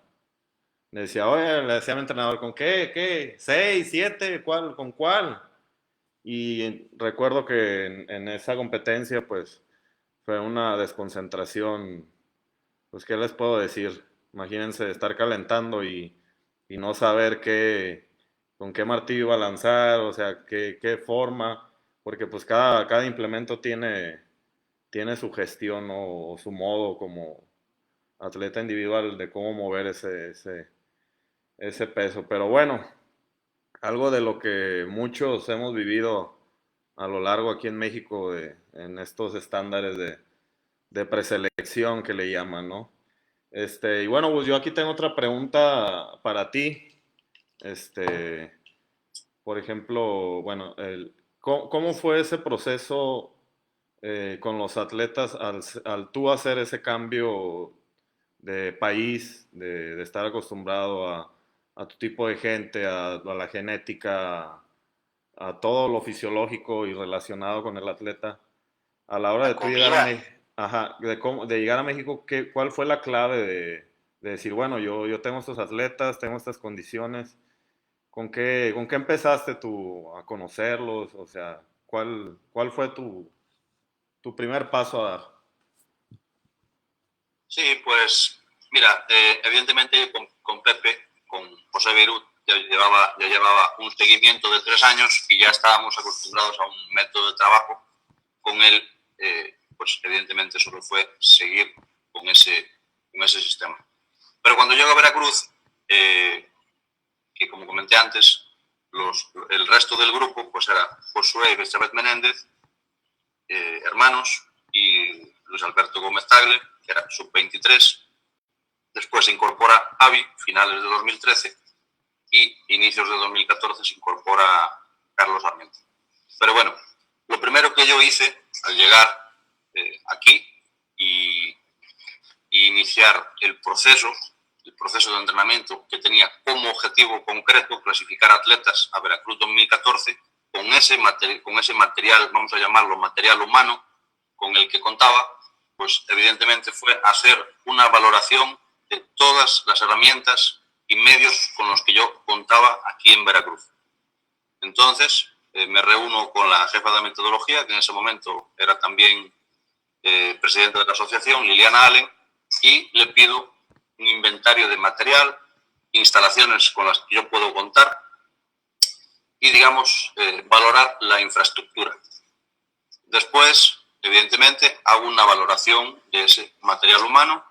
Le decía, oye, le decía a mi entrenador, ¿con qué? ¿Qué? ¿Seis? ¿Siete? ¿Cuál? ¿Con cuál? Y recuerdo que en esa competencia, pues, fue una desconcentración, pues, ¿qué les puedo decir? Imagínense estar calentando y no saber con qué martillo iba a lanzar, o sea, qué forma, porque pues cada implemento tiene su gestión o su modo como atleta individual de cómo mover ese peso. Pero bueno, algo de lo que muchos hemos vivido a lo largo aquí en México en estos estándares de preselección que le llaman, ¿no? Y bueno, pues yo aquí tengo otra pregunta para ti. Este, por ejemplo, bueno, ¿cómo fue ese proceso con los atletas al tú hacer ese cambio de país, de estar acostumbrado a tu tipo de gente, a la genética, a todo lo fisiológico y relacionado con el atleta? A la hora La de tú llegar a comida. México, ajá, de llegar a México, ¿cuál fue la clave de decir, bueno, yo tengo estos atletas, tengo estas condiciones? ¿Con qué empezaste tú a conocerlos? O sea, ¿cuál fue tu primer paso a dar? Sí, pues mira, evidentemente con Pepe, con José Beirut, ya llevaba un seguimiento de 3 años y ya estábamos acostumbrados a un método de trabajo. Con él, pues evidentemente solo fue seguir con ese sistema. Pero cuando llego a Veracruz, que como comenté antes, el resto del grupo pues era Josué y Bechabet Menéndez, hermanos, y Luis Alberto Gómez Tagle, que era sub-23. Después se incorpora Avi, finales de 2013, y inicios de 2014 se incorpora Carlos Sarmiento. Pero bueno, lo primero que yo hice al llegar aquí y iniciar el proceso de entrenamiento que tenía como objetivo concreto clasificar atletas a Veracruz 2014 con ese material, vamos a llamarlo material humano, con el que contaba, pues evidentemente fue hacer una valoración de todas las herramientas y medios con los que yo contaba aquí en Veracruz. Entonces, me reúno con la jefa de metodología, que en ese momento era también presidenta de la asociación, Liliana Allen, y le pido un inventario de material, instalaciones con las que yo puedo contar y, digamos, valorar la infraestructura. Después, evidentemente, hago una valoración de ese material humano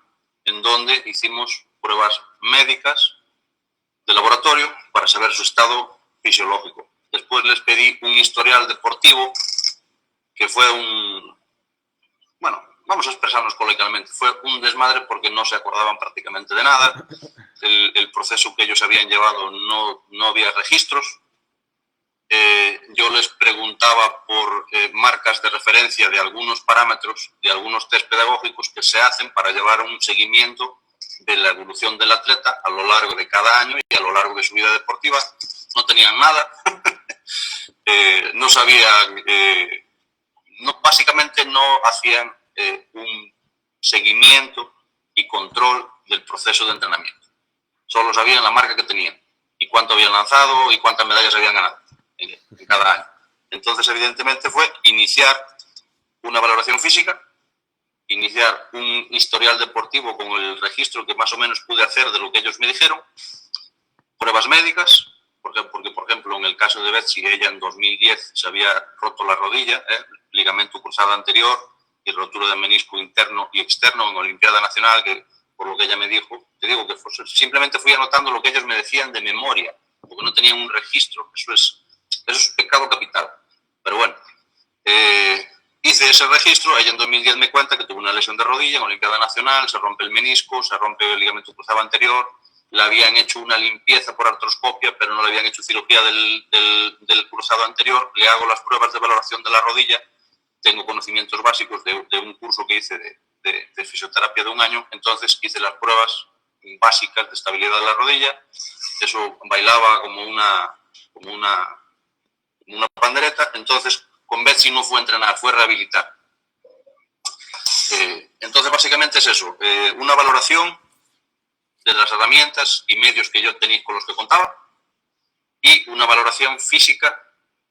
en donde hicimos pruebas médicas de laboratorio para saber su estado fisiológico. Después les pedí un historial deportivo que fue bueno, vamos a expresarnos coloquialmente, fue un desmadre porque no se acordaban prácticamente de nada. El proceso que ellos habían llevado no había registros. Yo les preguntaba por marcas de referencia de algunos parámetros, de algunos test pedagógicos que se hacen para llevar un seguimiento de la evolución del atleta a lo largo de cada año y a lo largo de su vida deportiva. No tenían nada, no sabían, básicamente no hacían un seguimiento y control del proceso de entrenamiento. Solo sabían la marca que tenían y cuánto habían lanzado y cuántas medallas habían ganado en cada año. Entonces, evidentemente, fue iniciar una valoración física, iniciar un historial deportivo con el registro que más o menos pude hacer de lo que ellos me dijeron, pruebas médicas, porque por ejemplo, en el caso de Betsy, ella en 2010 se había roto la rodilla, ligamento cruzado anterior, y rotura de menisco interno y externo en Olimpiada Nacional, que por lo que ella me dijo, te digo que simplemente fui anotando lo que ellos me decían de memoria, porque no tenían un registro. Eso es pecado capital. Pero bueno, hice ese registro. Ella en 2010 me cuenta que tuvo una lesión de rodilla en Olimpiada Nacional, se rompe el menisco, se rompe el ligamento cruzado anterior, le habían hecho una limpieza por artroscopia, pero no le habían hecho cirugía del cruzado anterior. Le hago las pruebas de valoración de la rodilla, tengo conocimientos básicos de un curso que hice de fisioterapia de 1 año, entonces hice las pruebas básicas de estabilidad de la rodilla. Eso bailaba como una pandereta. Entonces con Betsy no fue a entrenar, fue a rehabilitar. Entonces básicamente es eso, una valoración de las herramientas y medios que yo tenía, con los que contaba, y una valoración física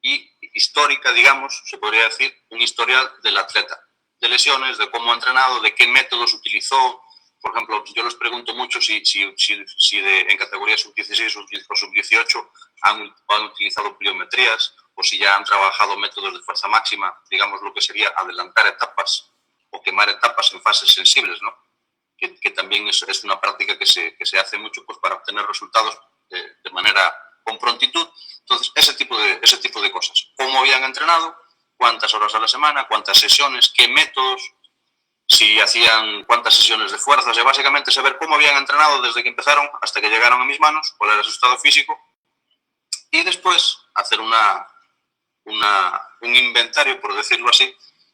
y histórica, digamos, se podría decir, un historial del atleta, de lesiones, de cómo ha entrenado, de qué métodos utilizó. Por ejemplo, yo les pregunto mucho si en categoría sub-16 o sub-18 han utilizado pliometrías, o si ya han trabajado métodos de fuerza máxima, digamos lo que sería adelantar etapas o quemar etapas en fases sensibles, ¿no? Que también es una práctica que se hace mucho, pues, para obtener resultados de manera con prontitud. Entonces, ese tipo de cosas. ¿Cómo habían entrenado? ¿Cuántas horas a la semana? ¿Cuántas sesiones? ¿Qué métodos? Si hacían cuántas sesiones de fuerza. O sea, básicamente saber cómo habían entrenado desde que empezaron hasta que llegaron a mis manos, cuál era su estado físico, y después hacer un inventario, por decirlo así,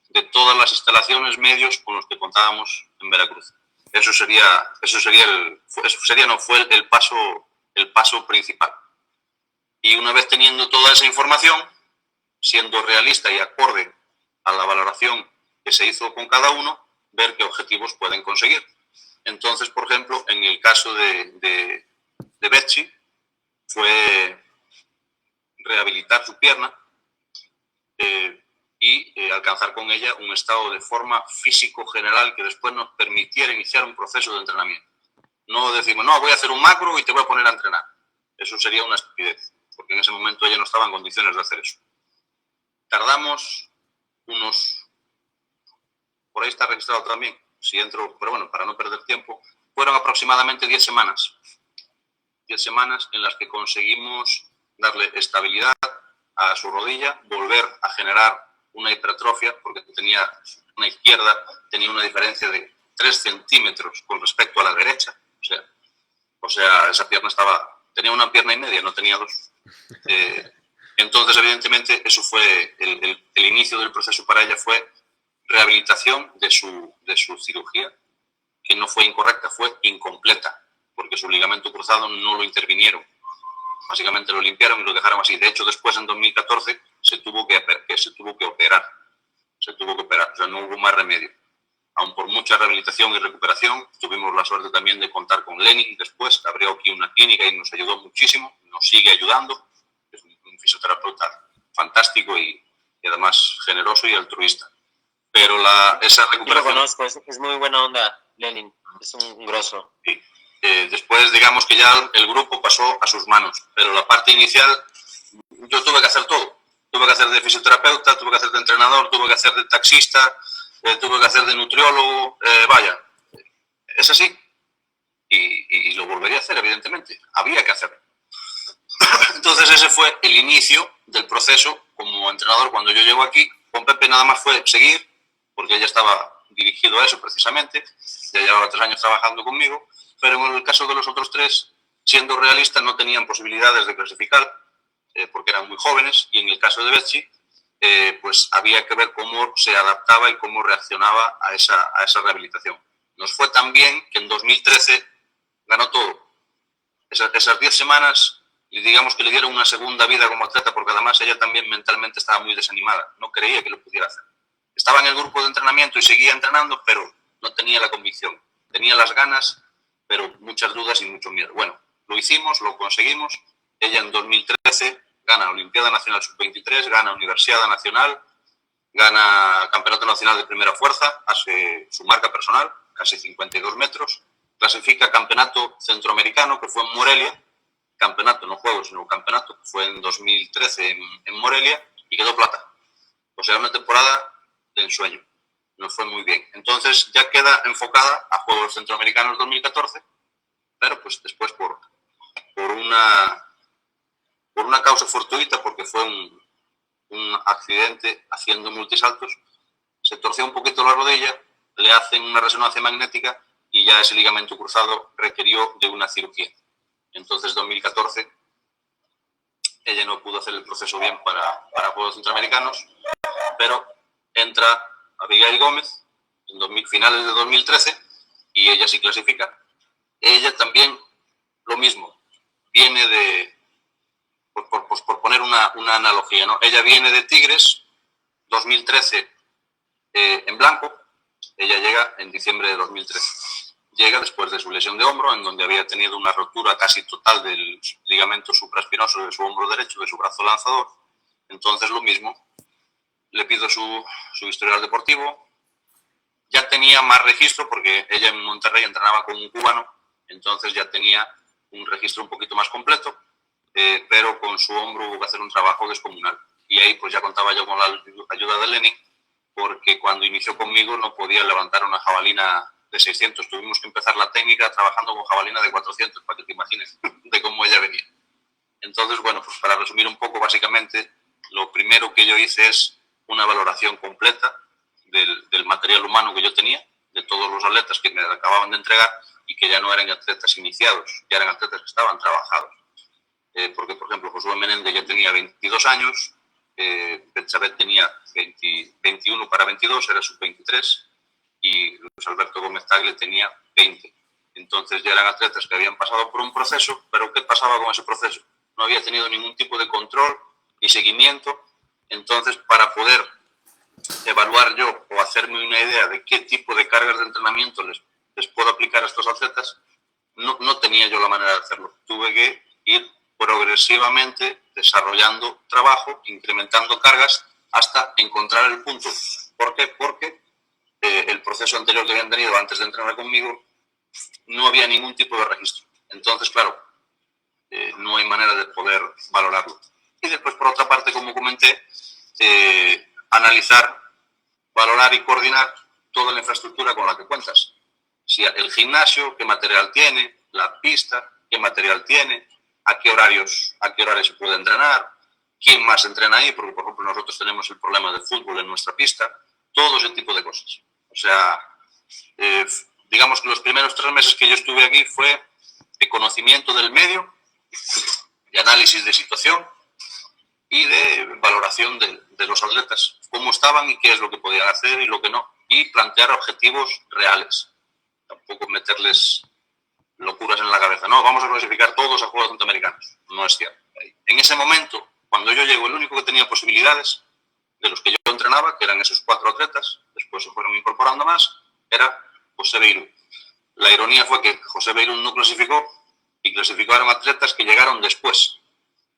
de todas las instalaciones, medios con los que contábamos en Veracruz. Fue el paso principal. Y una vez teniendo toda esa información, siendo realista y acorde a la valoración que se hizo con cada uno, ver qué objetivos pueden conseguir. Entonces, por ejemplo, en el caso de Betsy, fue rehabilitar su pierna y alcanzar con ella un estado de forma físico general que después nos permitiera iniciar un proceso de entrenamiento. No decimos, no, voy a hacer un macro y te voy a poner a entrenar. Eso sería una estupidez, porque en ese momento ella no estaba en condiciones de hacer eso. Tardamos por ahí está registrado también, si entro, pero bueno, para no perder tiempo, fueron aproximadamente 10 semanas. 10 semanas en las que conseguimos darle estabilidad a su rodilla, volver a generar una hipertrofia, porque tenía una izquierda, tenía una diferencia de 3 centímetros con respecto a la derecha. O sea, esa pierna tenía una pierna y media, no tenía 2. Entonces, evidentemente, eso fue el inicio del proceso para ella, fue rehabilitación de su cirugía, que no fue incorrecta, fue incompleta, porque su ligamento cruzado no lo intervinieron. Básicamente lo limpiaron y lo dejaron así. De hecho, después, en 2014, se tuvo que operar. O sea, no hubo más remedio. Aun por mucha rehabilitación y recuperación, tuvimos la suerte también de contar con Lenin después, que abrió aquí una clínica y nos ayudó muchísimo, nos sigue ayudando. Es un fisioterapeuta fantástico y además generoso y altruista. Pero esa recuperación... Yo lo conozco, es muy buena onda, Lenin, es un grosso. Sí. Después, digamos que ya el grupo pasó a sus manos, pero la parte inicial yo tuve que hacer todo. Tuve que hacer de fisioterapeuta, tuve que hacer de entrenador, tuve que hacer de taxista, tuve que hacer de nutriólogo, vaya, es así. Y lo volvería a hacer, evidentemente, había que hacerlo. Entonces ese fue el inicio del proceso como entrenador. Cuando yo llego aquí, con Pepe nada más fue seguir, porque ella estaba dirigido a eso precisamente, ya llevaba 3 años trabajando conmigo, pero en el caso de los otros 3, siendo realistas, no tenían posibilidades de clasificar, porque eran muy jóvenes, y en el caso de Betsy, pues había que ver cómo se adaptaba y cómo reaccionaba a esa rehabilitación. Nos fue tan bien que en 2013 ganó todo. Esas 10 semanas, digamos que le dieron una segunda vida como atleta, porque además ella también mentalmente estaba muy desanimada, no creía que lo pudiera hacer. Estaba en el grupo de entrenamiento y seguía entrenando, pero no tenía la convicción. Tenía las ganas, pero muchas dudas y mucho miedo. Bueno, lo hicimos, lo conseguimos. Ella en 2013 gana Olimpiada Nacional Sub-23, gana Universidad Nacional, gana Campeonato Nacional de Primera Fuerza, hace su marca personal, casi 52 metros, clasifica Campeonato Centroamericano, que fue en Morelia, campeonato, no juegos, sino campeonato, que fue en 2013 en Morelia, y quedó plata. O sea, una temporada de ensueño. nos fue muy bien. Entonces ya queda enfocada a Juegos Centroamericanos 2014, pero pues después por una causa fortuita, porque fue un accidente haciendo multisaltos, se torció un poquito la rodilla, le hacen una resonancia magnética y ya ese ligamento cruzado requirió de una cirugía. Entonces, 2014, ella no pudo hacer el proceso bien para Juegos Centroamericanos, pero entra Abigail Gómez en finales de 2013 y ella sí clasifica. Ella también, lo mismo, viene de, por poner una analogía, ¿no? Ella viene de Tigres, 2013 en blanco, ella llega en diciembre de 2013. Llega después de su lesión de hombro, en donde había tenido una rotura casi total del ligamento supraespinoso de su hombro derecho, de su brazo lanzador. Entonces, lo mismo, le pido su historial deportivo. Ya tenía más registro, porque ella en Monterrey entrenaba con un cubano, entonces ya tenía un registro un poquito más completo, pero con su hombro hubo que hacer un trabajo descomunal. Y ahí pues ya contaba yo con la ayuda de Lenin, porque cuando inició conmigo no podía levantar una jabalina de 600. Tuvimos que empezar la técnica trabajando con jabalina de 400, para que te imagines de cómo ella venía. Entonces, bueno, pues para resumir un poco, básicamente, lo primero que yo hice es una valoración completa del material humano que yo tenía, de todos los atletas que me acababan de entregar y que ya no eran atletas iniciados, ya eran atletas que estaban trabajados. Porque, por ejemplo, Josué Menéndez ya tenía 22 años, Betsabé tenía 21 para 22, era sub-23, y Luis Alberto Gómez Tagle tenía 20. Entonces ya eran atletas que habían pasado por un proceso, pero ¿qué pasaba con ese proceso? No había tenido ningún tipo de control ni seguimiento. Entonces, para poder evaluar yo o hacerme una idea de qué tipo de cargas de entrenamiento les puedo aplicar a estos atletas, no tenía yo la manera de hacerlo. Tuve que ir progresivamente desarrollando trabajo, incrementando cargas hasta encontrar el punto. ¿Por qué? Porque el proceso anterior que habían tenido antes de entrenar conmigo no había ningún tipo de registro. Entonces, claro, no hay manera de poder valorarlo. Y después, por otra parte, como comenté, analizar, valorar y coordinar toda la infraestructura con la que cuentas. Si el gimnasio, qué material tiene, la pista, qué material tiene, a qué horarios se puede entrenar, quién más entrena ahí, porque por ejemplo nosotros tenemos el problema del fútbol en nuestra pista, todo ese tipo de cosas. O sea, digamos que los primeros 3 meses que yo estuve aquí fue de conocimiento del medio, de análisis de situación y de valoración de los atletas, cómo estaban y qué es lo que podían hacer y lo que no, y plantear objetivos reales. Tampoco meterles locuras en la cabeza. No, vamos a clasificar todos a Juegos Centroamericanos. No es cierto. En ese momento, cuando yo llego, el único que tenía posibilidades de los que yo entrenaba, que eran esos 4 atletas, después se fueron incorporando más, era José Beirut. La ironía fue que José Beirut no clasificó y clasificaron atletas que llegaron después,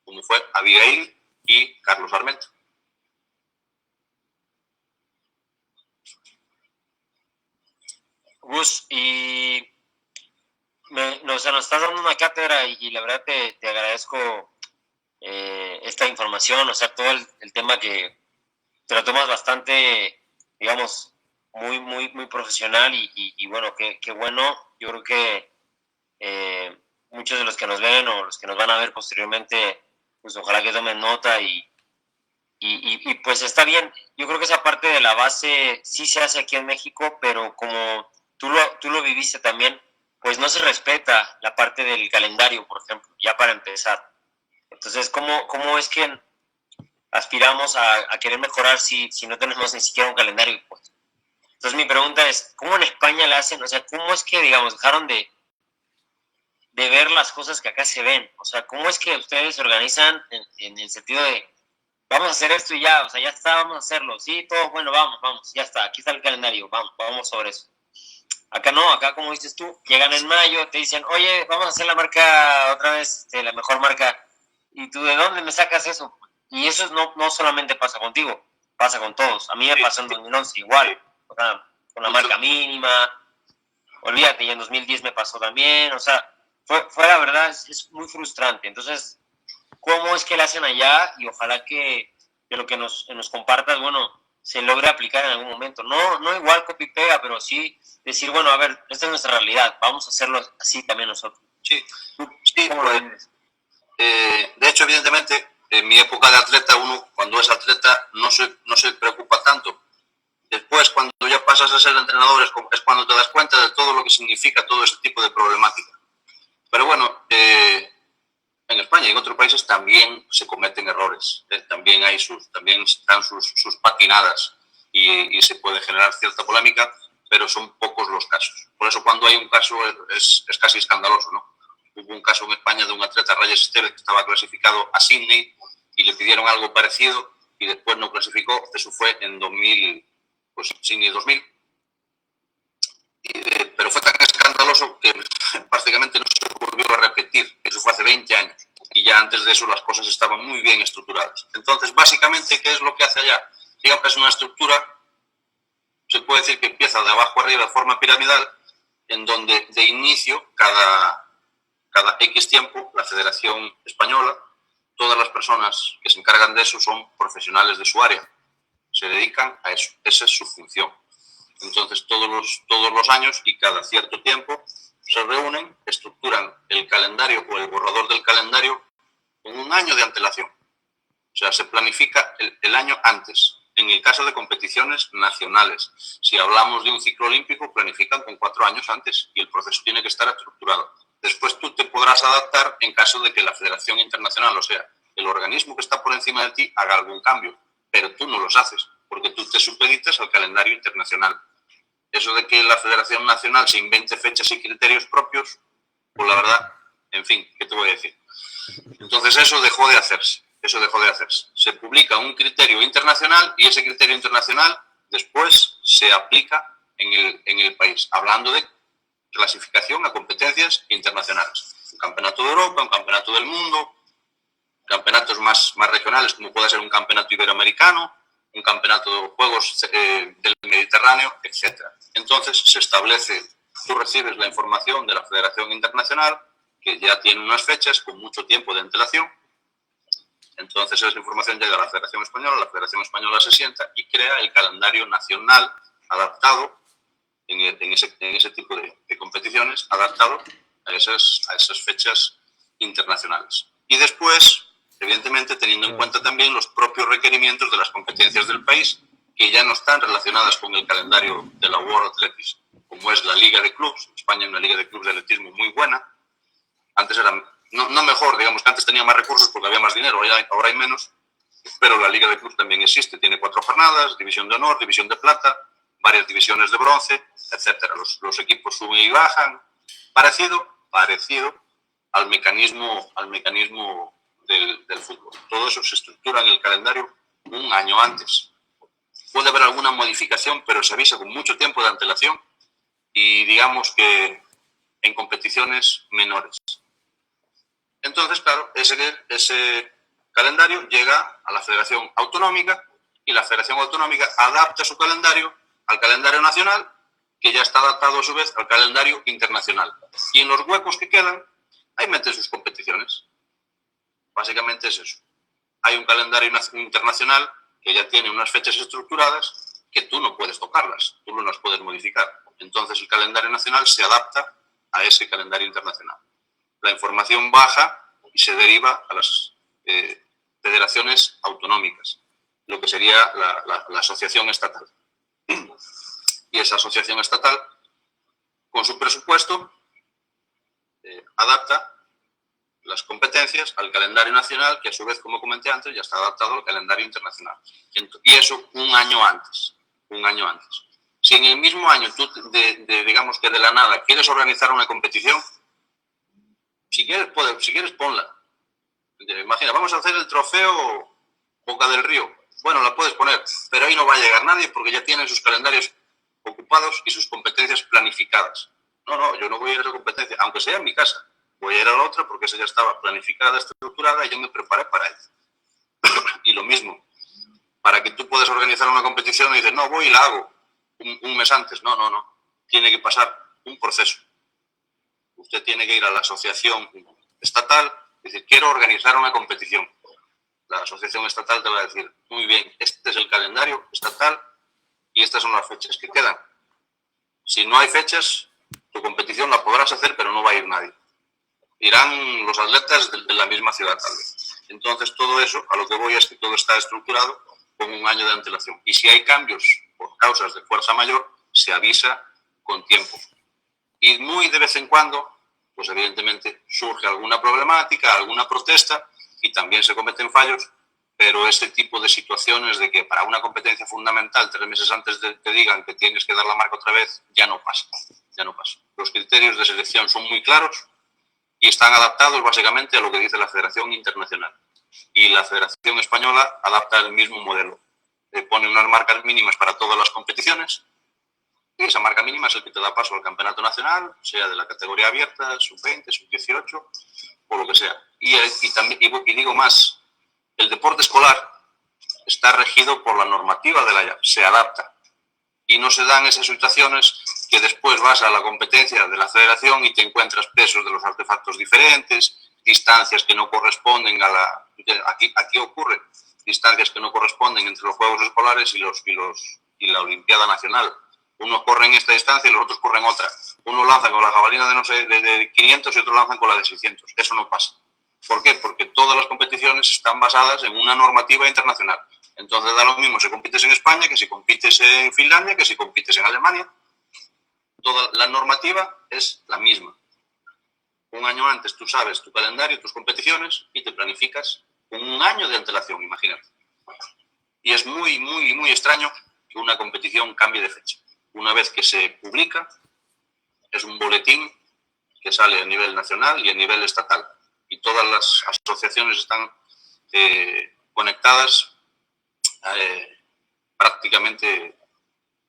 como fue Abigail y Carlos Armenta. Gus, y nos estás dando una cátedra y la verdad te agradezco esta información, o sea, todo el tema que te lo tomas bastante, digamos, muy profesional y bueno, qué bueno. Yo creo que muchos de los que nos ven o los que nos van a ver posteriormente, pues ojalá que tomen nota y pues está bien. Yo creo que esa parte de la base sí se hace aquí en México, pero como tú lo viviste también, pues no se respeta la parte del calendario, por ejemplo, ya para empezar. Entonces, ¿cómo es que aspiramos a querer mejorar si no tenemos ni siquiera un calendario? Pues? Entonces, mi pregunta es, ¿cómo en España le hacen? O sea, ¿cómo es que, digamos, dejaron de ver las cosas que acá se ven? O sea, ¿cómo es que ustedes se organizan en el sentido de vamos a hacer esto y ya, o sea, ya está, vamos a hacerlo, sí, todo, bueno, vamos, ya está, aquí está el calendario, vamos sobre eso. Acá no, acá como dices tú, llegan en mayo, te dicen, oye, vamos a hacer la marca otra vez, la mejor marca, y tú, ¿de dónde me sacas eso? Y eso no solamente pasa contigo, pasa con todos. A mí me pasó en 2011 igual, o sea, con la marca mínima, olvídate, y en 2010 me pasó también, o sea, fue la verdad, es muy frustrante. Entonces, ¿cómo es que le hacen allá? Y ojalá que de lo que nos compartas, bueno, se logre aplicar en algún momento. No igual copy y pega, pero sí decir, bueno, a ver, esta es nuestra realidad, vamos a hacerlo así también nosotros. Sí, sí, ¿Cómo pues, lo ves? de hecho, evidentemente, en mi época de atleta, uno cuando es atleta no se preocupa tanto. Después, cuando ya pasas a ser entrenador, es cuando te das cuenta de todo lo que significa todo ese tipo de problemática. Pero bueno, en España y en otros países también se cometen errores, también están sus patinadas y se puede generar cierta polémica, pero son pocos los casos. Por eso cuando hay un caso es casi escandaloso, ¿no? Hubo un caso en España de un atleta, Reyes Estevez, que estaba clasificado a Sydney y le pidieron algo parecido y después no clasificó. Eso fue en 2000, pues Sydney 2000. Pero fue tan escandaloso que prácticamente no se volvió a repetir. Eso fue hace 20 años. Y ya antes de eso las cosas estaban muy bien estructuradas. Entonces, básicamente, ¿qué es lo que hace allá? Digamos que es una estructura, se puede decir que empieza de abajo arriba de forma piramidal, en donde de inicio, cada X tiempo, la Federación Española, todas las personas que se encargan de eso son profesionales de su área. Se dedican a eso. Esa es su función. Entonces, todos los años y cada cierto tiempo se reúnen, estructuran el calendario o el borrador del calendario con un año de antelación. O sea, se planifica el año antes. En el caso de competiciones nacionales, si hablamos de un ciclo olímpico, planifican con 4 años antes y el proceso tiene que estar estructurado. Después tú te podrás adaptar en caso de que la Federación Internacional, o sea, el organismo que está por encima de ti, haga algún cambio, pero tú no los haces, porque tú te supeditas al calendario internacional. Eso de que la Federación Nacional se invente fechas y criterios propios, pues la verdad, en fin, ¿qué te voy a decir? Entonces eso dejó de hacerse. Se publica un criterio internacional y ese criterio internacional después se aplica en el país, hablando de clasificación a competencias internacionales. Un campeonato de Europa, un campeonato del mundo, campeonatos más regionales, como puede ser un campeonato iberoamericano, un campeonato de juegos del Mediterráneo, etc. Entonces se establece, tú recibes la información de la Federación Internacional, que ya tiene unas fechas con mucho tiempo de antelación. Entonces esa información llega a la Federación Española se sienta y crea el calendario nacional adaptado en ese tipo de competiciones, adaptado a esas fechas internacionales. Y después, evidentemente, teniendo en cuenta también los propios requerimientos de las competencias del país, que ya no están relacionadas con el calendario de la World Athletics, como es la Liga de Clubs. España es una Liga de Clubs de atletismo muy buena. Antes era, no mejor, digamos que antes tenía más recursos porque había más dinero, ahora hay menos, pero la Liga de Clubs también existe. Tiene 4 jornadas, división de honor, división de plata, varias divisiones de bronce, etcétera. Los equipos suben y bajan, parecido al mecanismo del fútbol. Todo eso se estructura en el calendario un año antes. Puede haber alguna modificación, pero se avisa con mucho tiempo de antelación y digamos que en competiciones menores. Entonces, claro, ese calendario llega a la Federación Autonómica y la Federación Autonómica adapta su calendario al calendario nacional, que ya está adaptado a su vez al calendario internacional. Y en los huecos que quedan, ahí mete sus competiciones. Básicamente es eso. Hay un calendario internacional que ya tiene unas fechas estructuradas que tú no puedes tocarlas, tú no las puedes modificar. Entonces el calendario nacional se adapta a ese calendario internacional. La información baja y se deriva a las federaciones autonómicas, lo que sería la asociación estatal. Y esa asociación estatal, con su presupuesto, adapta las competencias al calendario nacional, que a su vez, como comenté antes, ya está adaptado al calendario internacional. Y eso un año antes. Si en el mismo año tú, digamos que de la nada, quieres organizar una competición, si quieres ponla. Imagina, vamos a hacer el trofeo Boca del Río. Bueno, la puedes poner, pero ahí no va a llegar nadie porque ya tienen sus calendarios ocupados y sus competencias planificadas. No, yo no voy a ir a esa competencia, aunque sea en mi casa. Voy a ir a la otra porque esa ya estaba planificada, estructurada y yo me preparé para ella. Y lo mismo, para que tú puedas organizar una competición y dices, no, voy y la hago un mes antes. No. Tiene que pasar un proceso. Usted tiene que ir a la asociación estatal y decir, quiero organizar una competición. la asociación estatal te va a decir, muy bien, este es el calendario estatal y estas son las fechas que quedan. Si no hay fechas, tu competición la podrás hacer, pero no va a ir nadie. Irán los atletas de la misma ciudad, tal vez. Entonces, todo eso, a lo que voy es que todo está estructurado con un año de antelación. Y si hay cambios por causas de fuerza mayor, se avisa con tiempo. Y muy de vez en cuando, pues evidentemente surge alguna problemática, alguna protesta y también se cometen fallos, pero ese tipo de situaciones de que para una competencia fundamental 3 meses antes de te digan que tienes que dar la marca otra vez, ya no pasa, ya no pasa. Los criterios de selección son muy claros y están adaptados básicamente a lo que dice la Federación Internacional. Y la Federación Española adapta el mismo modelo. Pone unas marcas mínimas para todas las competiciones y esa marca mínima es el que te da paso al campeonato nacional, sea de la categoría abierta, sub-20, sub-18 o lo que sea. Y digo más, el deporte escolar está regido por la normativa de la IAF, se adapta. Y no se dan esas situaciones que después vas a la competencia de la federación y te encuentras pesos de los artefactos diferentes, distancias que no corresponden a la... Aquí ocurre distancias que no corresponden entre los Juegos Escolares y la Olimpiada Nacional. Unos corren esta distancia y los otros corren otra. Uno lanza con la jabalina de, no sé, de 500 y otros lanzan con la de 600. Eso no pasa. ¿Por qué? Porque todas las competiciones están basadas en una normativa internacional. Entonces da lo mismo si compites en España, que si compites en Finlandia, que si compites en Alemania. Toda la normativa es la misma. Un año antes tú sabes tu calendario, tus competiciones y te planificas con un año de antelación, imagínate. Y es muy, muy, muy extraño que una competición cambie de fecha. Una vez que se publica, es un boletín que sale a nivel nacional y a nivel estatal. Y todas las asociaciones están conectadas prácticamente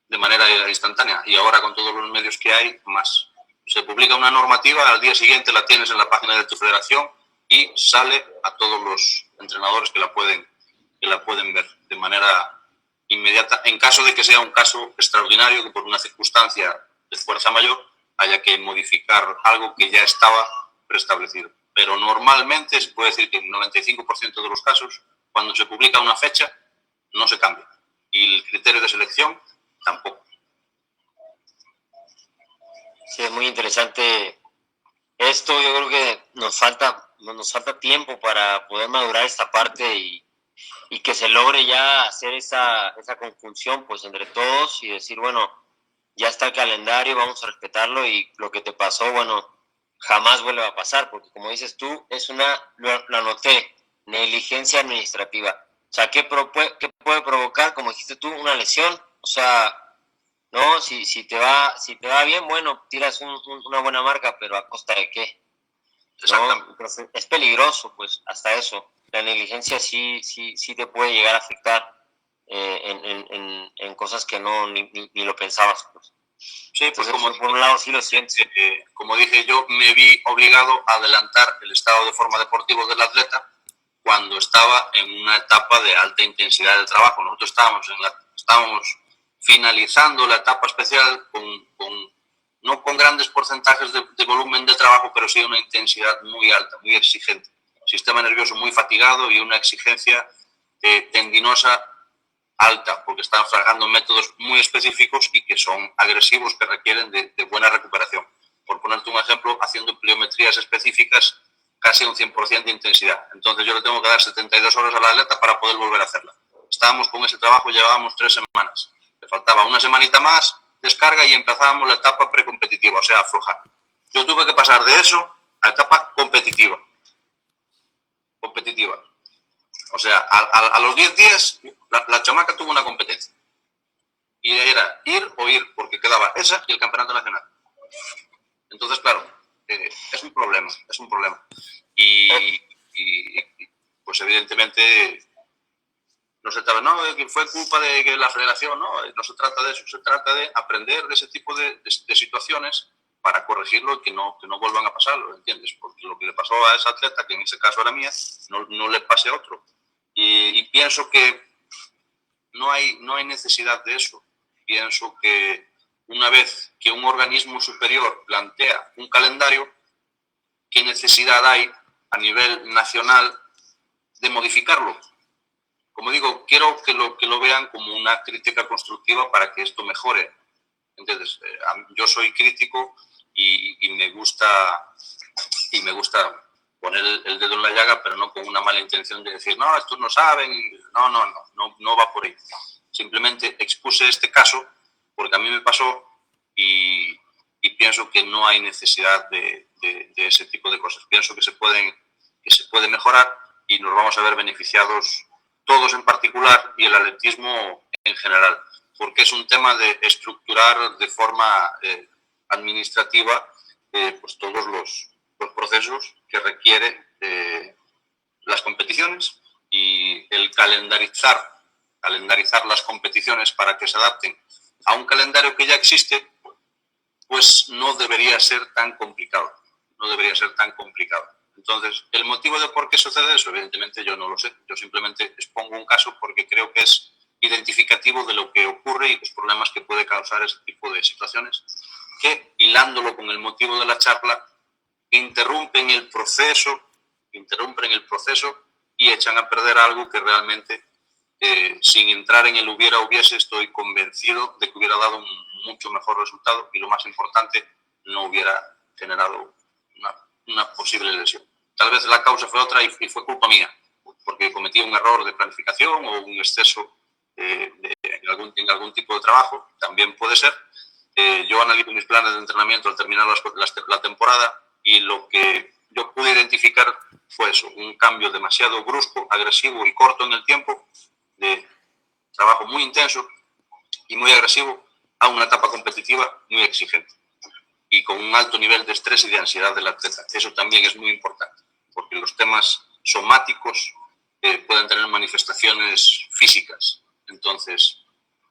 de manera instantánea. Y ahora con todos los medios que hay, más. Se publica una normativa, al día siguiente la tienes en la página de tu federación y sale a todos los entrenadores que la pueden ver de manera inmediata, en caso de que sea un caso extraordinario, que por una circunstancia de fuerza mayor haya que modificar algo que ya estaba preestablecido. Pero normalmente se puede decir que en el 95% de los casos, cuando se publica una fecha, no se cambia. Y el criterio de selección tampoco. Sí, es muy interesante esto. Yo creo que nos falta tiempo para poder madurar esta parte y que se logre ya hacer esa conjunción pues entre todos y decir, bueno, ya está el calendario, vamos a respetarlo y lo que te pasó, bueno, jamás vuelve a pasar, porque como dices tú, lo anoté, negligencia administrativa. O sea, ¿qué puede provocar, como dijiste tú, una lesión? O sea, no, si te va bien, bueno, tiras una buena marca, pero ¿a costa de qué? ¿No? Entonces, es peligroso, pues, hasta eso. La negligencia sí te puede llegar a afectar en cosas que ni lo pensabas, pues. Sí, pues entonces, por un lado sí lo siento. Como dije yo, me vi obligado a adelantar el estado de forma deportivo del atleta cuando estaba en una etapa de alta intensidad de trabajo. Nosotros estábamos finalizando la etapa especial no con grandes porcentajes de volumen de trabajo, pero sí una intensidad muy alta, muy exigente. Sistema nervioso muy fatigado y una exigencia tendinosa alta, porque están trabajando métodos muy específicos y que son agresivos, que requieren de buena recuperación. Por ponerte un ejemplo, haciendo pliometrías específicas casi un 100% de intensidad. Entonces yo le tengo que dar 72 horas al atleta para poder volver a hacerla. Estábamos con ese trabajo, llevábamos 3 semanas. Le faltaba una semanita más, descarga y empezábamos la etapa precompetitiva, o sea, aflojar. Yo tuve que pasar de eso a etapa competitiva. O sea, a los 10 días la chamaca tuvo una competencia. Y era ir o ir, porque quedaba esa y el campeonato nacional. Entonces, claro, es un problema. Y pues evidentemente no se trata, no, que fue culpa de que la federación, no se trata de eso, se trata de aprender de ese tipo de situaciones para corregirlo y que no vuelvan a pasar, ¿lo entiendes? Porque lo que le pasó a esa atleta, que en ese caso era mía, no le pase a otro. Y pienso que no hay necesidad de eso. Pienso que una vez que un organismo superior plantea un calendario, ¿qué necesidad hay a nivel nacional de modificarlo? como digo, quiero que lo vean como una crítica constructiva para que esto mejore. Entonces, yo soy crítico y me gusta poner el dedo en la llaga, pero no con una mala intención de decir, no, estos no saben, no va por ahí. Simplemente expuse este caso porque a mí me pasó y pienso que no hay necesidad de ese tipo de cosas. Pienso que se puede mejorar y nos vamos a ver beneficiados todos en particular y el atletismo en general, porque es un tema de estructurar de forma administrativa pues todos los procesos que requiere las competiciones, y el calendarizar las competiciones para que se adapten a un calendario que ya existe, pues no debería ser tan complicado. Entonces, el motivo de por qué sucede eso, evidentemente yo no lo sé. Yo simplemente expongo un caso porque creo que es identificativo de lo que ocurre y los problemas que puede causar ese tipo de situaciones, que, hilándolo con el motivo de la charla, interrumpen el proceso y echan a perder algo que realmente, sin entrar en el hubiese, estoy convencido de que hubiera dado un mucho mejor resultado y, lo más importante, no hubiera generado una posible lesión. Tal vez la causa fue otra y fue culpa mía, porque cometí un error de planificación o un exceso en algún tipo de trabajo, también puede ser. Yo analizo mis planes de entrenamiento al terminar la temporada y lo que yo pude identificar fue eso, un cambio demasiado brusco, agresivo y corto en el tiempo, de trabajo muy intenso y muy agresivo a una etapa competitiva muy exigente y con un alto nivel de estrés y de ansiedad del atleta. Eso también es muy importante, porque los temas somáticos pueden tener manifestaciones físicas. Entonces,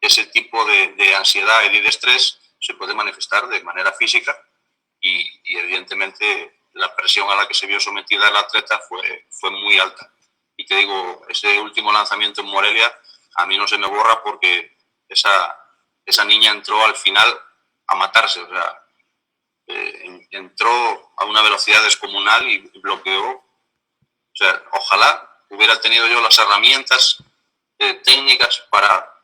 ese tipo de ansiedad y de estrés se puede manifestar de manera física y evidentemente la presión a la que se vio sometida el atleta fue muy alta. Y te digo, ese último lanzamiento en Morelia a mí no se me borra porque esa niña entró al final a matarse. O sea, entró a una velocidad descomunal y bloqueó. O sea, ojalá hubiera tenido yo las herramientas técnicas para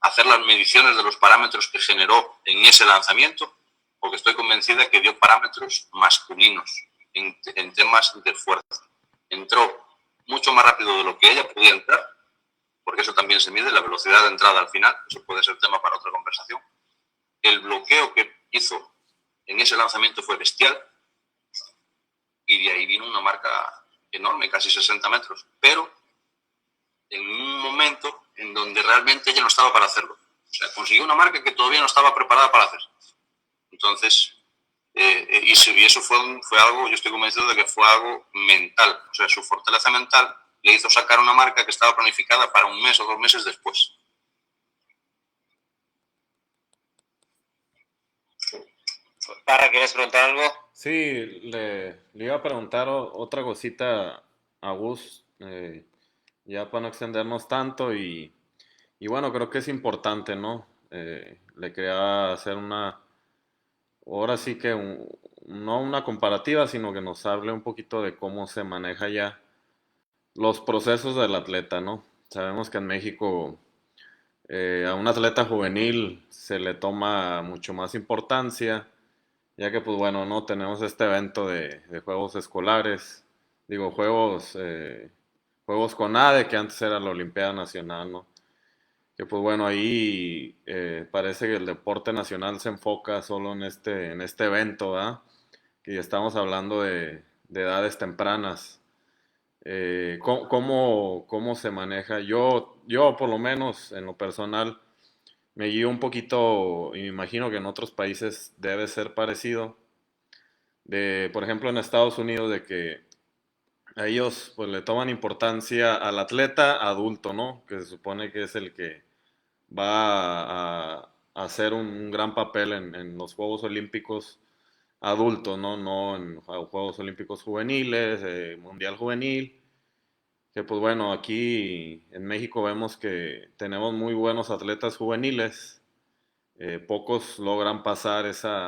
hacer las mediciones de los parámetros que generó en ese lanzamiento, porque estoy convencida que dio parámetros masculinos en temas de fuerza. Entró mucho más rápido de lo que ella podía entrar, porque eso también se mide, la velocidad de entrada al final, eso puede ser tema para otra conversación. El bloqueo que hizo en ese lanzamiento fue bestial y de ahí vino una marca enorme, casi 60 metros, pero en un momento en donde realmente ella no estaba para hacerlo. O sea, consiguió una marca que todavía no estaba preparada para hacer. Entonces, y eso fue algo, yo estoy convencido de que fue algo mental. O sea, su fortaleza mental le hizo sacar una marca que estaba planificada para un mes o 2 meses después. Parra, ¿quieres preguntar algo? Sí, le iba a preguntar otra cosita a Gus, ya para no extendernos tanto y bueno, creo que es importante, ¿no? Le quería hacer ahora sí que no una comparativa, sino que nos hable un poquito de cómo se maneja ya los procesos del atleta, ¿no? Sabemos que en México a un atleta juvenil se le toma mucho más importancia, ya que pues bueno, no tenemos este evento de juegos escolares, digo juegos CONADE, que antes era la Olimpiada Nacional, ¿no? Que pues bueno, ahí parece que el deporte nacional se enfoca solo en este evento, ¿verdad? Que ya estamos hablando de edades tempranas. ¿Cómo se maneja? Yo por lo menos en lo personal me guío un poquito, y me imagino que en otros países debe ser parecido, por ejemplo en Estados Unidos, de que a ellos pues le toman importancia al atleta adulto, ¿no? Que se supone que es el que va a hacer un gran papel en los Juegos Olímpicos adultos, ¿no? No en Juegos Olímpicos juveniles, Mundial Juvenil. Que pues bueno, aquí en México vemos que tenemos muy buenos atletas juveniles. Pocos logran pasar ese,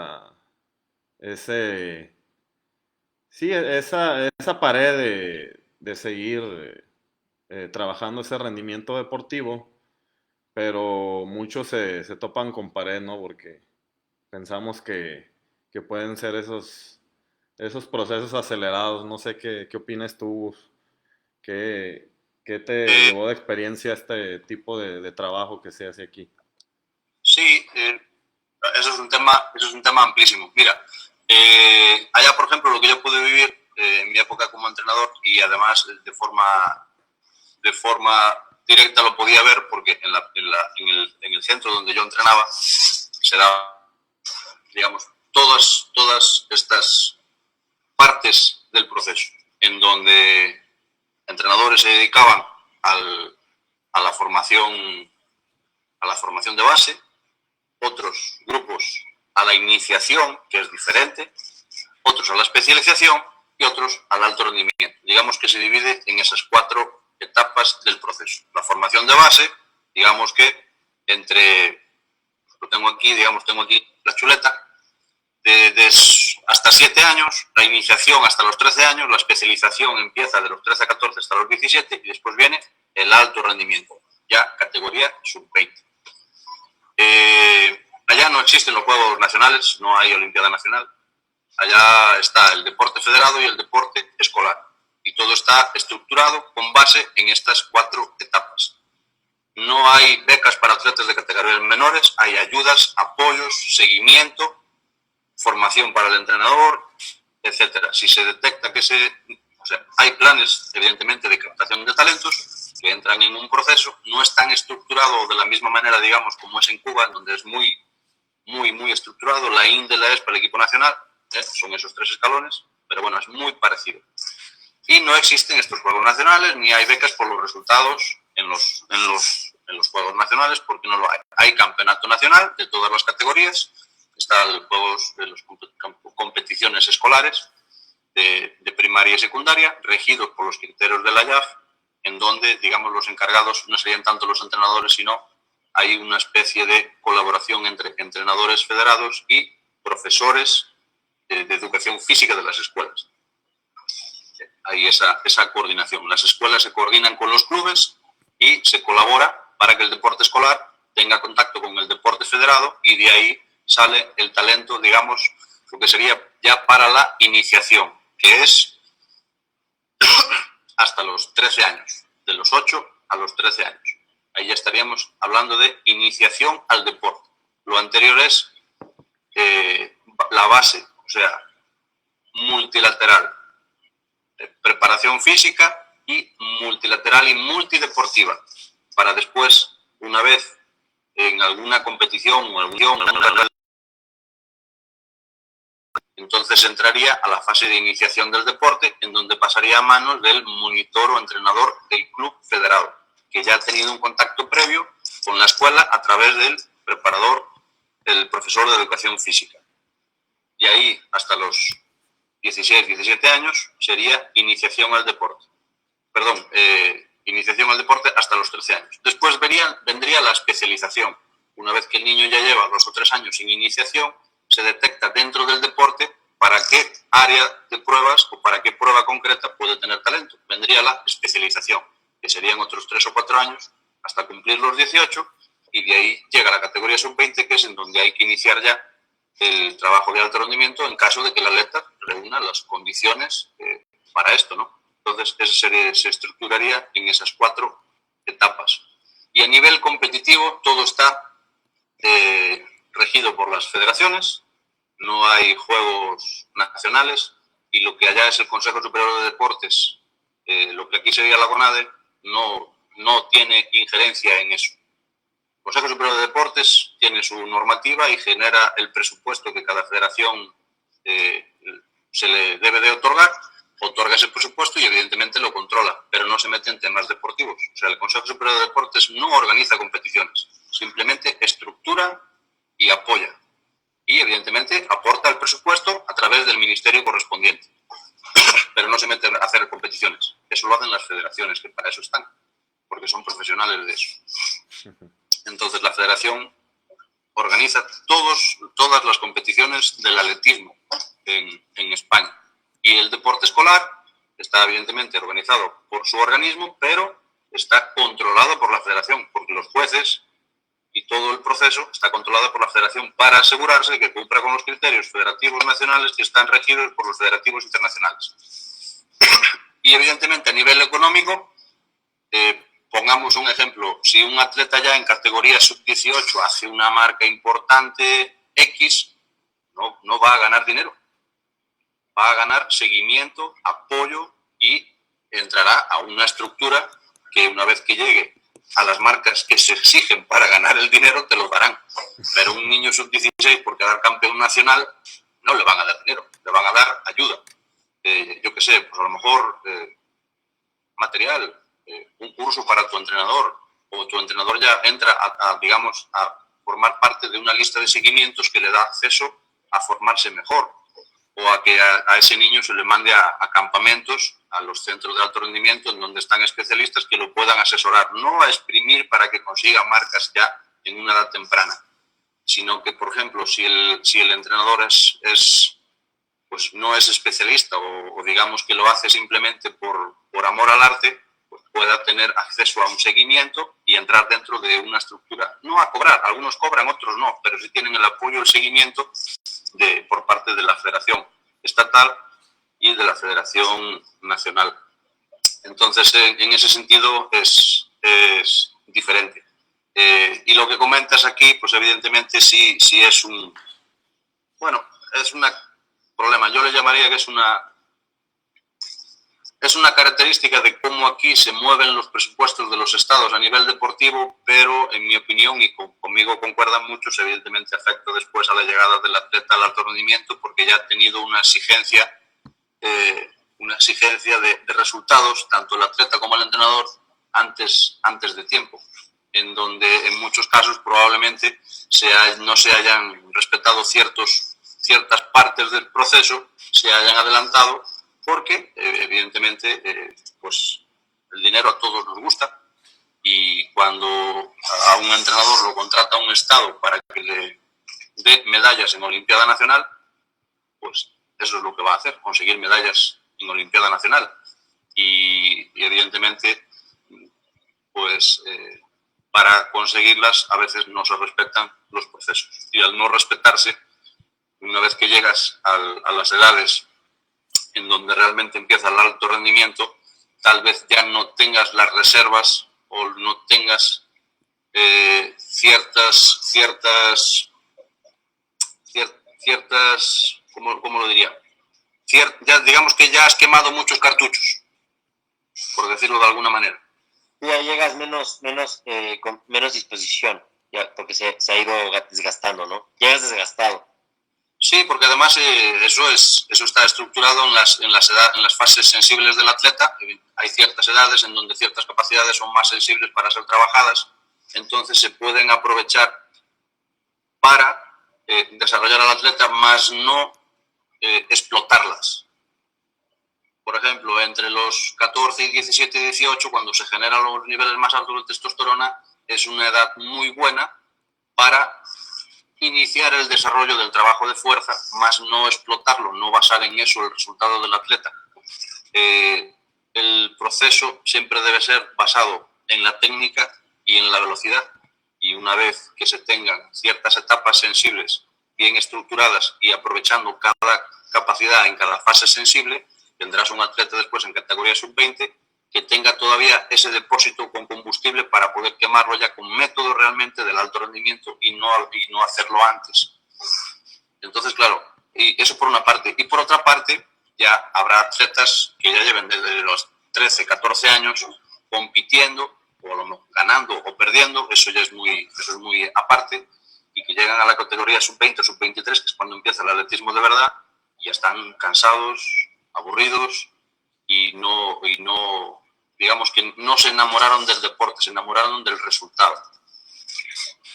sí, esa pared de seguir trabajando ese rendimiento deportivo, pero muchos se topan con pared, ¿no? Porque pensamos que pueden ser esos procesos acelerados. No sé qué opinas tú, Gus. ¿Qué te Eh, llevó de experiencia este tipo de trabajo que se hace aquí? sí, eso es un tema amplísimo. Mira, allá, por ejemplo, lo que yo pude vivir en mi época como entrenador y además de forma directa lo podía ver porque en el centro donde yo entrenaba se daban, digamos, todas estas partes del proceso en donde entrenadores se dedicaban al, a la formación de base, otros grupos a la iniciación, que es diferente, otros a la especialización y otros al alto rendimiento. Digamos que se divide en esas 4 etapas del proceso. La formación de base, digamos que tengo aquí la chuleta, hasta 7 años, la iniciación hasta los 13 años, la especialización empieza de los 13 a 14 hasta los 17 y después viene el alto rendimiento, ya categoría sub-20. Allá no existen los Juegos Nacionales, no hay Olimpiada Nacional. Allá está el deporte federado y el deporte escolar. Y todo está estructurado con base en estas 4 etapas. No hay becas para atletas de categorías menores, hay ayudas, apoyos, seguimiento, formación para el entrenador, etcétera. Si se detecta hay planes, evidentemente, de captación de talentos que entran en un proceso, no es tan estructurado de la misma manera, digamos, como es en Cuba, donde es muy estructurado. La INDE, la ESPA, el equipo nacional, son esos 3 escalones, pero bueno, es muy parecido. Y no existen estos Juegos Nacionales, ni hay becas por los resultados en los Juegos Nacionales, porque no lo hay. Hay campeonato nacional de todas las categorías, están los juegos de las competiciones escolares de primaria y secundaria, regidos por los criterios de la IAF, en donde, digamos, los encargados no serían tanto los entrenadores, sino hay una especie de colaboración entre entrenadores federados y profesores de educación física de las escuelas. Hay esa coordinación. Las escuelas se coordinan con los clubes y se colabora para que el deporte escolar tenga contacto con el deporte federado y de ahí sale el talento, digamos, lo que sería ya para la iniciación, que es hasta los 13 años, de los 8 a los 13 años. Ahí ya estaríamos hablando de iniciación al deporte. Lo anterior es la base, o sea, multilateral, preparación física y multilateral y multideportiva, para después, una vez en alguna competición o alguna, entonces entraría a la fase de iniciación del deporte, en donde pasaría a manos del monitor o entrenador del club federado, que ya ha tenido un contacto previo con la escuela a través del preparador, el profesor de educación física. Y ahí, hasta los 16, 17 años, sería iniciación al deporte. Iniciación al deporte hasta los 13 años. Después vendría la especialización. Una vez que el niño ya lleva 2 o 3 años sin iniciación, se detecta dentro del deporte para qué área de pruebas o para qué prueba concreta puede tener talento. Vendría la especialización, que serían otros 3 o 4 años hasta cumplir los 18, y de ahí llega la categoría sub-20, que es en donde hay que iniciar ya el trabajo de alto rendimiento en caso de que el atleta reúna las condiciones para esto, ¿no? Entonces, se estructuraría en esas 4 etapas. Y a nivel competitivo, todo está regido por las federaciones, no hay juegos nacionales, y lo que allá es el Consejo Superior de Deportes, lo que aquí sería la CONADE, no tiene injerencia en eso. El Consejo Superior de Deportes tiene su normativa y genera el presupuesto que cada federación se le debe de otorga ese presupuesto y evidentemente lo controla, pero no se mete en temas deportivos. O sea, el Consejo Superior de Deportes no organiza competiciones, simplemente estructura y apoya. Y evidentemente aporta el presupuesto a través del ministerio correspondiente, pero no se mete a hacer competiciones. Eso lo hacen las federaciones, que para eso están, porque son profesionales de eso. Entonces la federación organiza todas las competiciones del atletismo en España. Y el deporte escolar está evidentemente organizado por su organismo, pero está controlado por la federación, porque los jueces y todo el proceso está controlado por la federación para asegurarse de que cumpla con los criterios federativos nacionales que están regidos por los federativos internacionales. Y evidentemente a nivel económico, pongamos un ejemplo, si un atleta ya en categoría sub-18 hace una marca importante X, no va a ganar dinero, va a ganar seguimiento, apoyo y entrará a una estructura que una vez que llegue a las marcas que se exigen para ganar el dinero, te lo darán. Pero un niño sub-16 por quedar campeón nacional no le van a dar dinero, le van a dar ayuda. Yo qué sé, pues a lo mejor material, un curso para tu entrenador, o tu entrenador ya entra digamos, a formar parte de una lista de seguimientos que le da acceso a formarse mejor, o a que a ese niño se le mande a campamentos, a los centros de alto rendimiento, en donde están especialistas que lo puedan asesorar, no a exprimir para que consiga marcas ya en una edad temprana, sino que, por ejemplo, si el entrenador pues no es especialista o digamos que lo hace simplemente por amor al arte, pues pueda tener acceso a un seguimiento y entrar dentro de una estructura. No a cobrar, algunos cobran, otros no, pero sí tienen el apoyo, el seguimiento por parte de la Federación Estatal y de la Federación Nacional. Entonces, en ese sentido es diferente. Y lo que comentas aquí, pues evidentemente sí es un problema. Yo le llamaría que es una característica de cómo aquí se mueven los presupuestos de los estados a nivel deportivo, pero en mi opinión, y conmigo concuerdan muchos, evidentemente afecta después a la llegada del atleta al alto rendimiento, porque ya ha tenido una exigencia de resultados, tanto el atleta como el entrenador, antes de tiempo, en donde en muchos casos probablemente no se hayan respetado ciertas partes del proceso, se hayan adelantado, porque evidentemente pues el dinero a todos nos gusta, y cuando a un entrenador lo contrata un estado para que le dé medallas en Olimpiada Nacional, pues eso es lo que va a hacer, conseguir medallas en Olimpiada Nacional. Y evidentemente, pues para conseguirlas a veces no se respetan los procesos. Y al no respetarse, una vez que llegas a las edades en donde realmente empieza el alto rendimiento, tal vez ya no tengas las reservas o no tengas ciertas, ¿cómo lo diría? Ya digamos que ya has quemado muchos cartuchos, por decirlo de alguna manera. Ya llegas con menos disposición, ya, porque se ha ido desgastando, ¿no? Llegas desgastado. Sí, porque además eso está estructurado en las fases sensibles del atleta. Hay ciertas edades en donde ciertas capacidades son más sensibles para ser trabajadas, entonces se pueden aprovechar para desarrollar al atleta, más no explotarlas. Por ejemplo, entre los 14 y 17 y 18, cuando se generan los niveles más altos de testosterona, es una edad muy buena para iniciar el desarrollo del trabajo de fuerza, más no explotarlo, no basar en eso el resultado del atleta. El proceso siempre debe ser basado en la técnica y en la velocidad, y una vez que se tengan ciertas etapas sensibles bien estructuradas y aprovechando cada capacidad en cada fase sensible, tendrás un atleta después en categoría sub-20 que tenga todavía ese depósito con combustible para poder quemarlo ya con método realmente del alto rendimiento y no hacerlo antes. Entonces, claro, y eso por una parte. Y por otra parte, ya habrá atletas que ya lleven desde los 13, 14 años compitiendo, o ganando o perdiendo, eso ya es muy aparte, y que llegan a la categoría sub-20 o sub-23, que es cuando empieza el atletismo de verdad, y ya están cansados, aburridos, y no, digamos que no se enamoraron del deporte, se enamoraron del resultado.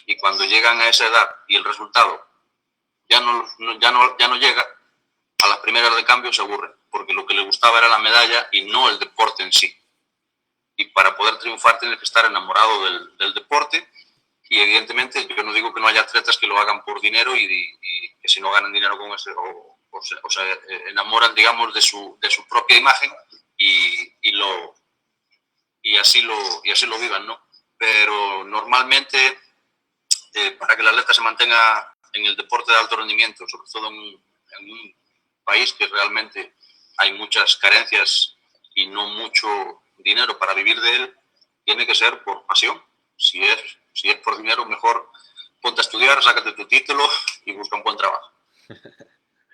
Y cuando llegan a esa edad y el resultado ya no llega, a las primeras de cambio se aburren, porque lo que les gustaba era la medalla y no el deporte en sí. Y para poder triunfar tienes que estar enamorado del deporte, y evidentemente yo no digo que no haya atletas que lo hagan por dinero y que si no ganan dinero con eso o se enamoran, digamos, de su propia imagen y lo y así lo vivan, ¿no? Pero normalmente, para que el atleta se mantenga en el deporte de alto rendimiento, sobre todo en un país que realmente hay muchas carencias y no mucho dinero para vivir de él, tiene que ser por pasión. Si es por dinero, mejor ponte a estudiar, sácate tu título y busca un buen trabajo.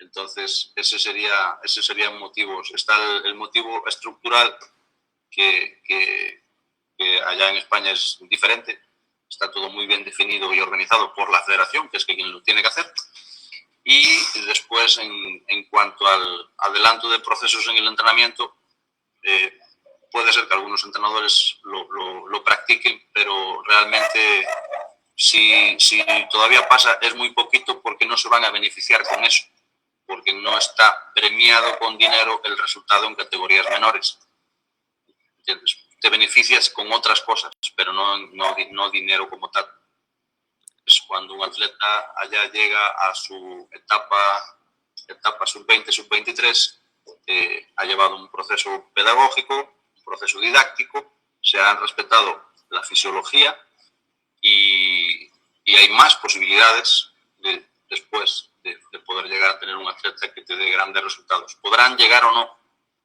Entonces, ese sería un motivo. Está el motivo estructural que allá en España es diferente. Está todo muy bien definido y organizado por la federación, que es quien lo tiene que hacer. Y después, en cuanto al adelanto de procesos en el entrenamiento, puede ser que algunos entrenadores lo practiquen, pero realmente si todavía pasa es muy poquito, porque no se van a beneficiar con eso, porque no está premiado con dinero el resultado en categorías menores. ¿Entiendes? Te beneficias con otras cosas, pero no dinero como tal. Es cuando un atleta allá llega a su etapa sub-20, sub-23, ha llevado un proceso pedagógico, un proceso didáctico, se han respetado la fisiología y hay más posibilidades después de poder llegar a tener un atleta que te dé grandes resultados. Podrán llegar o no,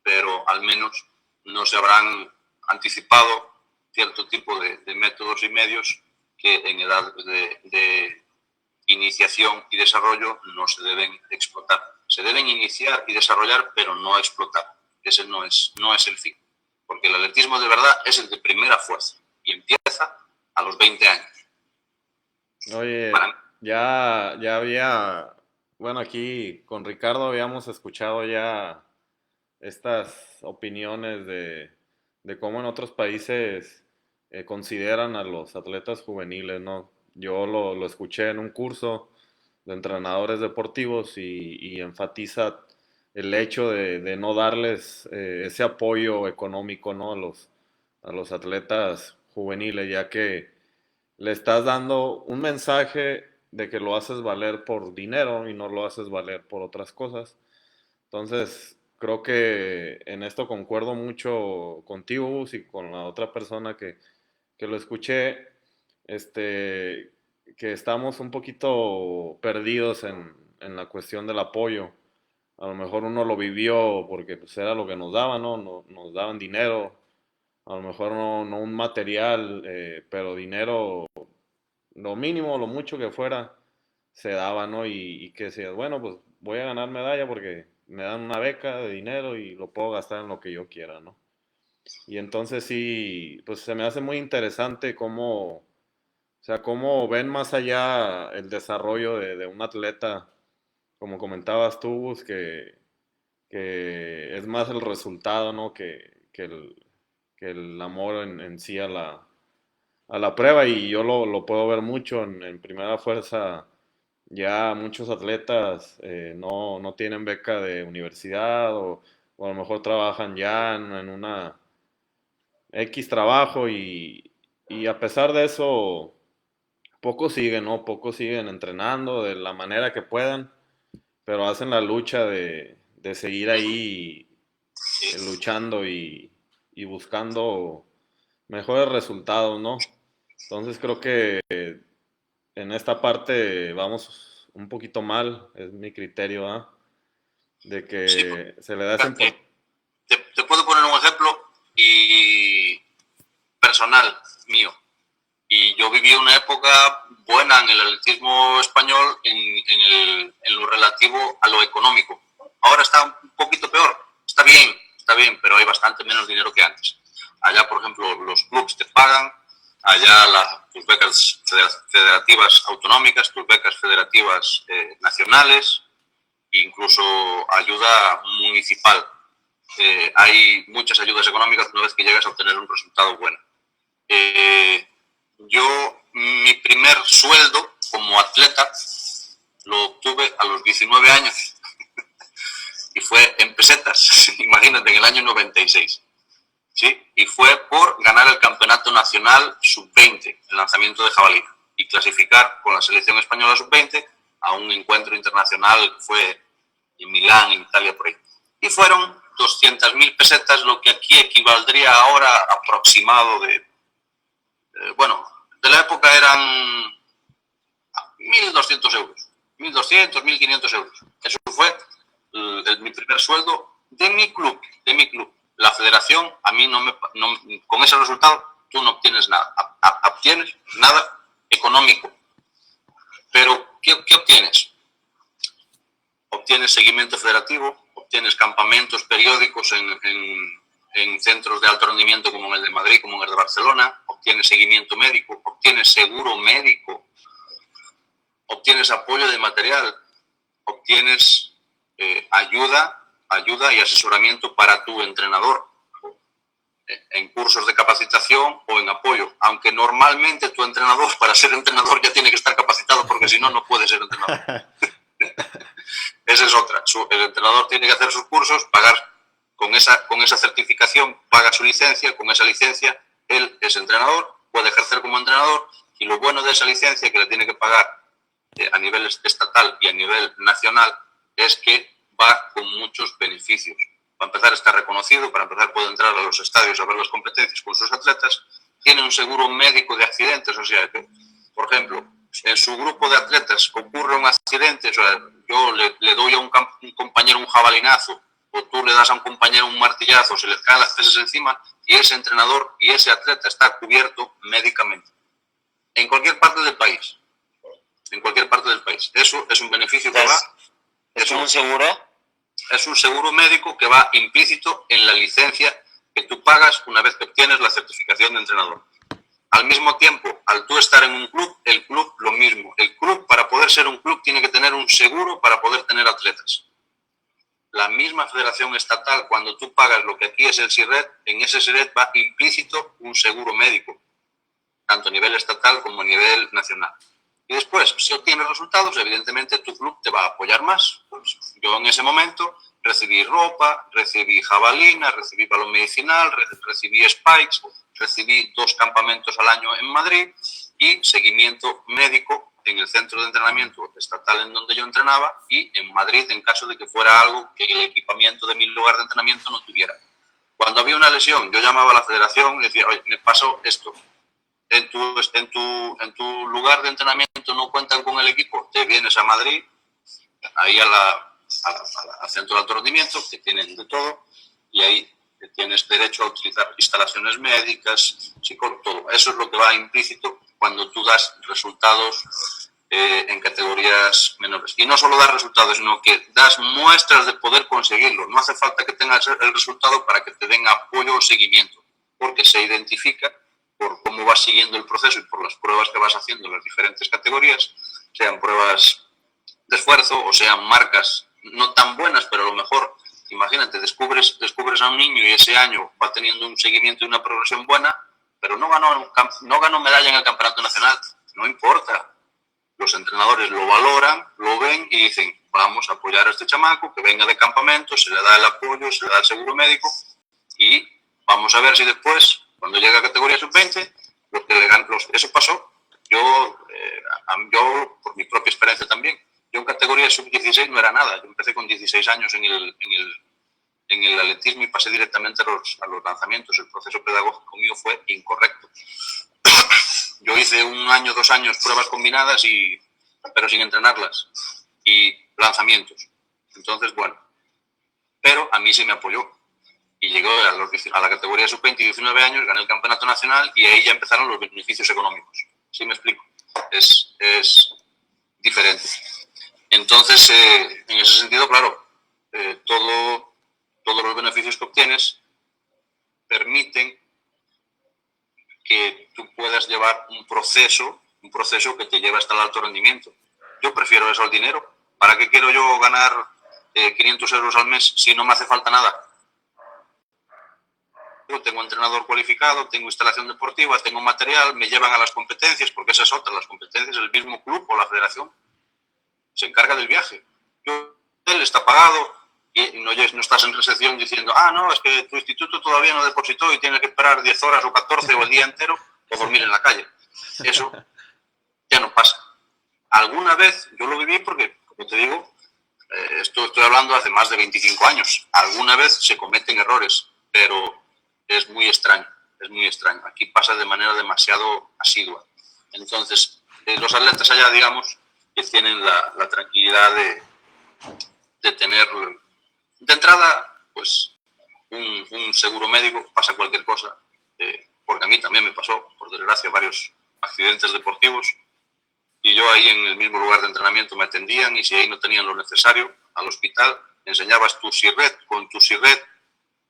pero al menos no se habrán anticipado cierto tipo de métodos y medios que en edad de iniciación y desarrollo no se deben explotar. Se deben iniciar y desarrollar, pero no explotar. Ese no es el fin. Porque el atletismo de verdad es el de primera fuerza y empieza a los 20 años. Oye, ya había, bueno, aquí con Ricardo habíamos escuchado ya estas opiniones de cómo en otros países consideran a los atletas juveniles, ¿no? Yo lo escuché en un curso de entrenadores deportivos y enfatiza el hecho de no darles ese apoyo económico, ¿no? a los atletas juveniles, ya que le estás dando un mensaje de que lo haces valer por dinero y no lo haces valer por otras cosas. Entonces, creo que en esto concuerdo mucho contigo, Gus, y con la otra persona que lo escuché, que estamos un poquito perdidos en la cuestión del apoyo. A lo mejor uno lo vivió porque pues, era lo que nos daban, ¿no? Nos daban dinero, a lo mejor no un material, pero dinero, lo mínimo, lo mucho que fuera, se daba, ¿no? Y que decías, bueno, pues voy a ganar medalla porque me dan una beca de dinero y lo puedo gastar en lo que yo quiera, ¿no? Y entonces sí, pues se me hace muy interesante cómo, o sea, cómo ven más allá el desarrollo de un atleta, como comentabas tú, Gus, que es más el resultado, ¿no? Que el amor en sí a la prueba. Y yo lo puedo ver mucho en primera fuerza. Ya muchos atletas no tienen beca de universidad o a lo mejor trabajan ya en una X trabajo y a pesar de eso, pocos siguen, ¿no? Pocos siguen entrenando de la manera que puedan, pero hacen la lucha de seguir ahí luchando y buscando mejores resultados, ¿no? Entonces creo que en esta parte vamos un poquito mal, es mi criterio, ¿ah? De Sí, que se le da esa importancia. te puedo poner un ejemplo personal mío. Y yo viví una época buena en el atletismo español en lo relativo a lo económico. Ahora está un poquito peor. Está bien, pero hay bastante menos dinero que antes. Allá, por ejemplo, los clubes te pagan, allá tus becas federativas autonómicas, tus becas federativas nacionales, incluso ayuda municipal. Hay muchas ayudas económicas una vez que llegas a obtener un resultado bueno. Mi primer sueldo como atleta lo obtuve a los 19 años y fue en pesetas, imagínate, en el año 96. ¿Sí? Y fue por ganar el campeonato nacional sub-20, el lanzamiento de jabalina, y clasificar con la selección española sub-20 a un encuentro internacional que fue en Milán, en Italia, por ahí. Y fueron 200.000 pesetas, lo que aquí equivaldría ahora aproximado de, de la época eran 1.200 euros, 1.200, 1.500 euros. Eso fue mi primer sueldo de mi club. La federación, a mí con ese resultado, tú no obtienes nada, obtienes nada económico. Pero, ¿qué obtienes? Obtienes seguimiento federativo, obtienes campamentos periódicos en centros de alto rendimiento como en el de Madrid, como en el de Barcelona, obtienes seguimiento médico, obtienes seguro médico, obtienes apoyo de material, obtienes ayuda y asesoramiento para tu entrenador en cursos de capacitación o en apoyo, aunque normalmente tu entrenador, para ser entrenador, ya tiene que estar capacitado, porque si no, no puede ser entrenador. Esa es otra. El entrenador tiene que hacer sus cursos, pagar con esa certificación, paga su licencia, con esa licencia él es entrenador, puede ejercer como entrenador, y lo bueno de esa licencia, que la tiene que pagar a nivel estatal y a nivel nacional, es que va con muchos beneficios. Para empezar, está reconocido, para empezar puede entrar a los estadios a ver las competencias con sus atletas, tiene un seguro médico de accidentes, o sea que, por ejemplo, en su grupo de atletas ocurre un accidente, o sea, yo le doy a un compañero un jabalinazo, o tú le das a un compañero un martillazo, se le caen las pesas encima, y ese entrenador y ese atleta está cubierto médicamente. En cualquier parte del país. En cualquier parte del país. Eso es un beneficio que va... ¿Es un seguro? Es un seguro médico que va implícito en la licencia que tú pagas una vez que obtienes la certificación de entrenador. Al mismo tiempo, al tú estar en un club, el club lo mismo. El club, para poder ser un club, tiene que tener un seguro para poder tener atletas. La misma federación estatal, cuando tú pagas lo que aquí es el SIRET, en ese SIRET va implícito un seguro médico, tanto a nivel estatal como a nivel nacional. Y después, si obtienes resultados, evidentemente tu club te va a apoyar más. Pues yo en ese momento recibí ropa, recibí jabalina, recibí balón medicinal, recibí spikes, recibí 2 campamentos al año en Madrid y seguimiento médico en el centro de entrenamiento estatal en donde yo entrenaba, y en Madrid en caso de que fuera algo que el equipamiento de mi lugar de entrenamiento no tuviera. Cuando había una lesión, yo llamaba a la federación y decía, oye, me pasó esto. En tu lugar de entrenamiento no cuentan con el equipo, te vienes a Madrid, ahí al centro de alto rendimiento, que tienen de todo, y ahí tienes derecho a utilizar instalaciones médicas, psicólogos, todo. Eso es lo que va implícito cuando tú das resultados en categorías menores. Y no solo das resultados, sino que das muestras de poder conseguirlo. No hace falta que tengas el resultado para que te den apoyo o seguimiento, porque se identifica por cómo vas siguiendo el proceso y por las pruebas que vas haciendo en las diferentes categorías, sean pruebas de esfuerzo o sean marcas no tan buenas, pero a lo mejor, imagínate, descubres a un niño y ese año va teniendo un seguimiento y una progresión buena, pero no ganó medalla en el campeonato nacional. No importa. Los entrenadores lo valoran, lo ven y dicen, vamos a apoyar a este chamaco, que venga de campamento, se le da el apoyo, se le da el seguro médico, y vamos a ver si después, cuando llegue a categoría sub-20, eso pasó. Yo, por mi propia experiencia también, yo en categoría sub-16 no era nada. Yo empecé con 16 años en el atletismo y pasé directamente a los lanzamientos. El proceso pedagógico mío fue incorrecto. Yo hice 1 año, 2 años pruebas combinadas, pero sin entrenarlas, y lanzamientos. Entonces, bueno, pero a mí se me apoyó. Y llegó a la categoría sub-20 y 19 años, gané el campeonato nacional y ahí ya empezaron los beneficios económicos. ¿Sí me explico? Es diferente. Entonces, en ese sentido, claro, todos los beneficios que obtienes permiten que tú puedas llevar un proceso que te lleva hasta el alto rendimiento. Yo prefiero eso al dinero. ¿Para qué quiero yo ganar 500 euros al mes si no me hace falta nada? Yo tengo entrenador cualificado, tengo instalación deportiva, tengo material, me llevan a las competencias, porque esa es otra, las competencias, el mismo club o la federación se encarga del viaje. Él está pagado y no estás en recepción diciendo, no, es que tu instituto todavía no depositó y tienes que esperar 10 horas o 14 o el día entero o dormir en la calle. Eso ya no pasa. Alguna vez yo lo viví porque, como te digo, Esto estoy hablando hace más de 25 años. Alguna vez se cometen errores, pero es muy extraño, es muy extraño. Aquí pasa de manera demasiado asidua. Entonces, los atletas allá, digamos, que tienen la tranquilidad de tener, de entrada, pues, un seguro médico, pasa cualquier cosa, porque a mí también me pasó, por desgracia, varios accidentes deportivos, y yo ahí en el mismo lugar de entrenamiento me atendían, y si ahí no tenían lo necesario, al hospital enseñabas tu SIRRET, con tu SIRRET,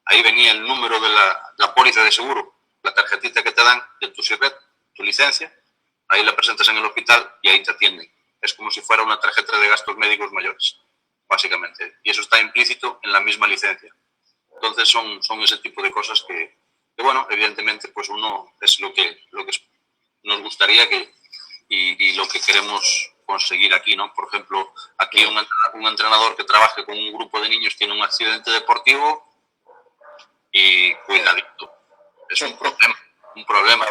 ahí venía el número de la póliza de seguro, la tarjetita que te dan de tu SIRRET, tu licencia, ahí la presentas en el hospital y ahí te atienden. Es como si fuera una tarjeta de gastos médicos mayores, básicamente, y eso está implícito en la misma licencia. Entonces son ese tipo de cosas que bueno, evidentemente, pues uno es lo que nos gustaría y lo que queremos conseguir aquí, ¿no? Por ejemplo, aquí un entrenador que trabaje con un grupo de niños tiene un accidente deportivo y cuidadito, es un problema.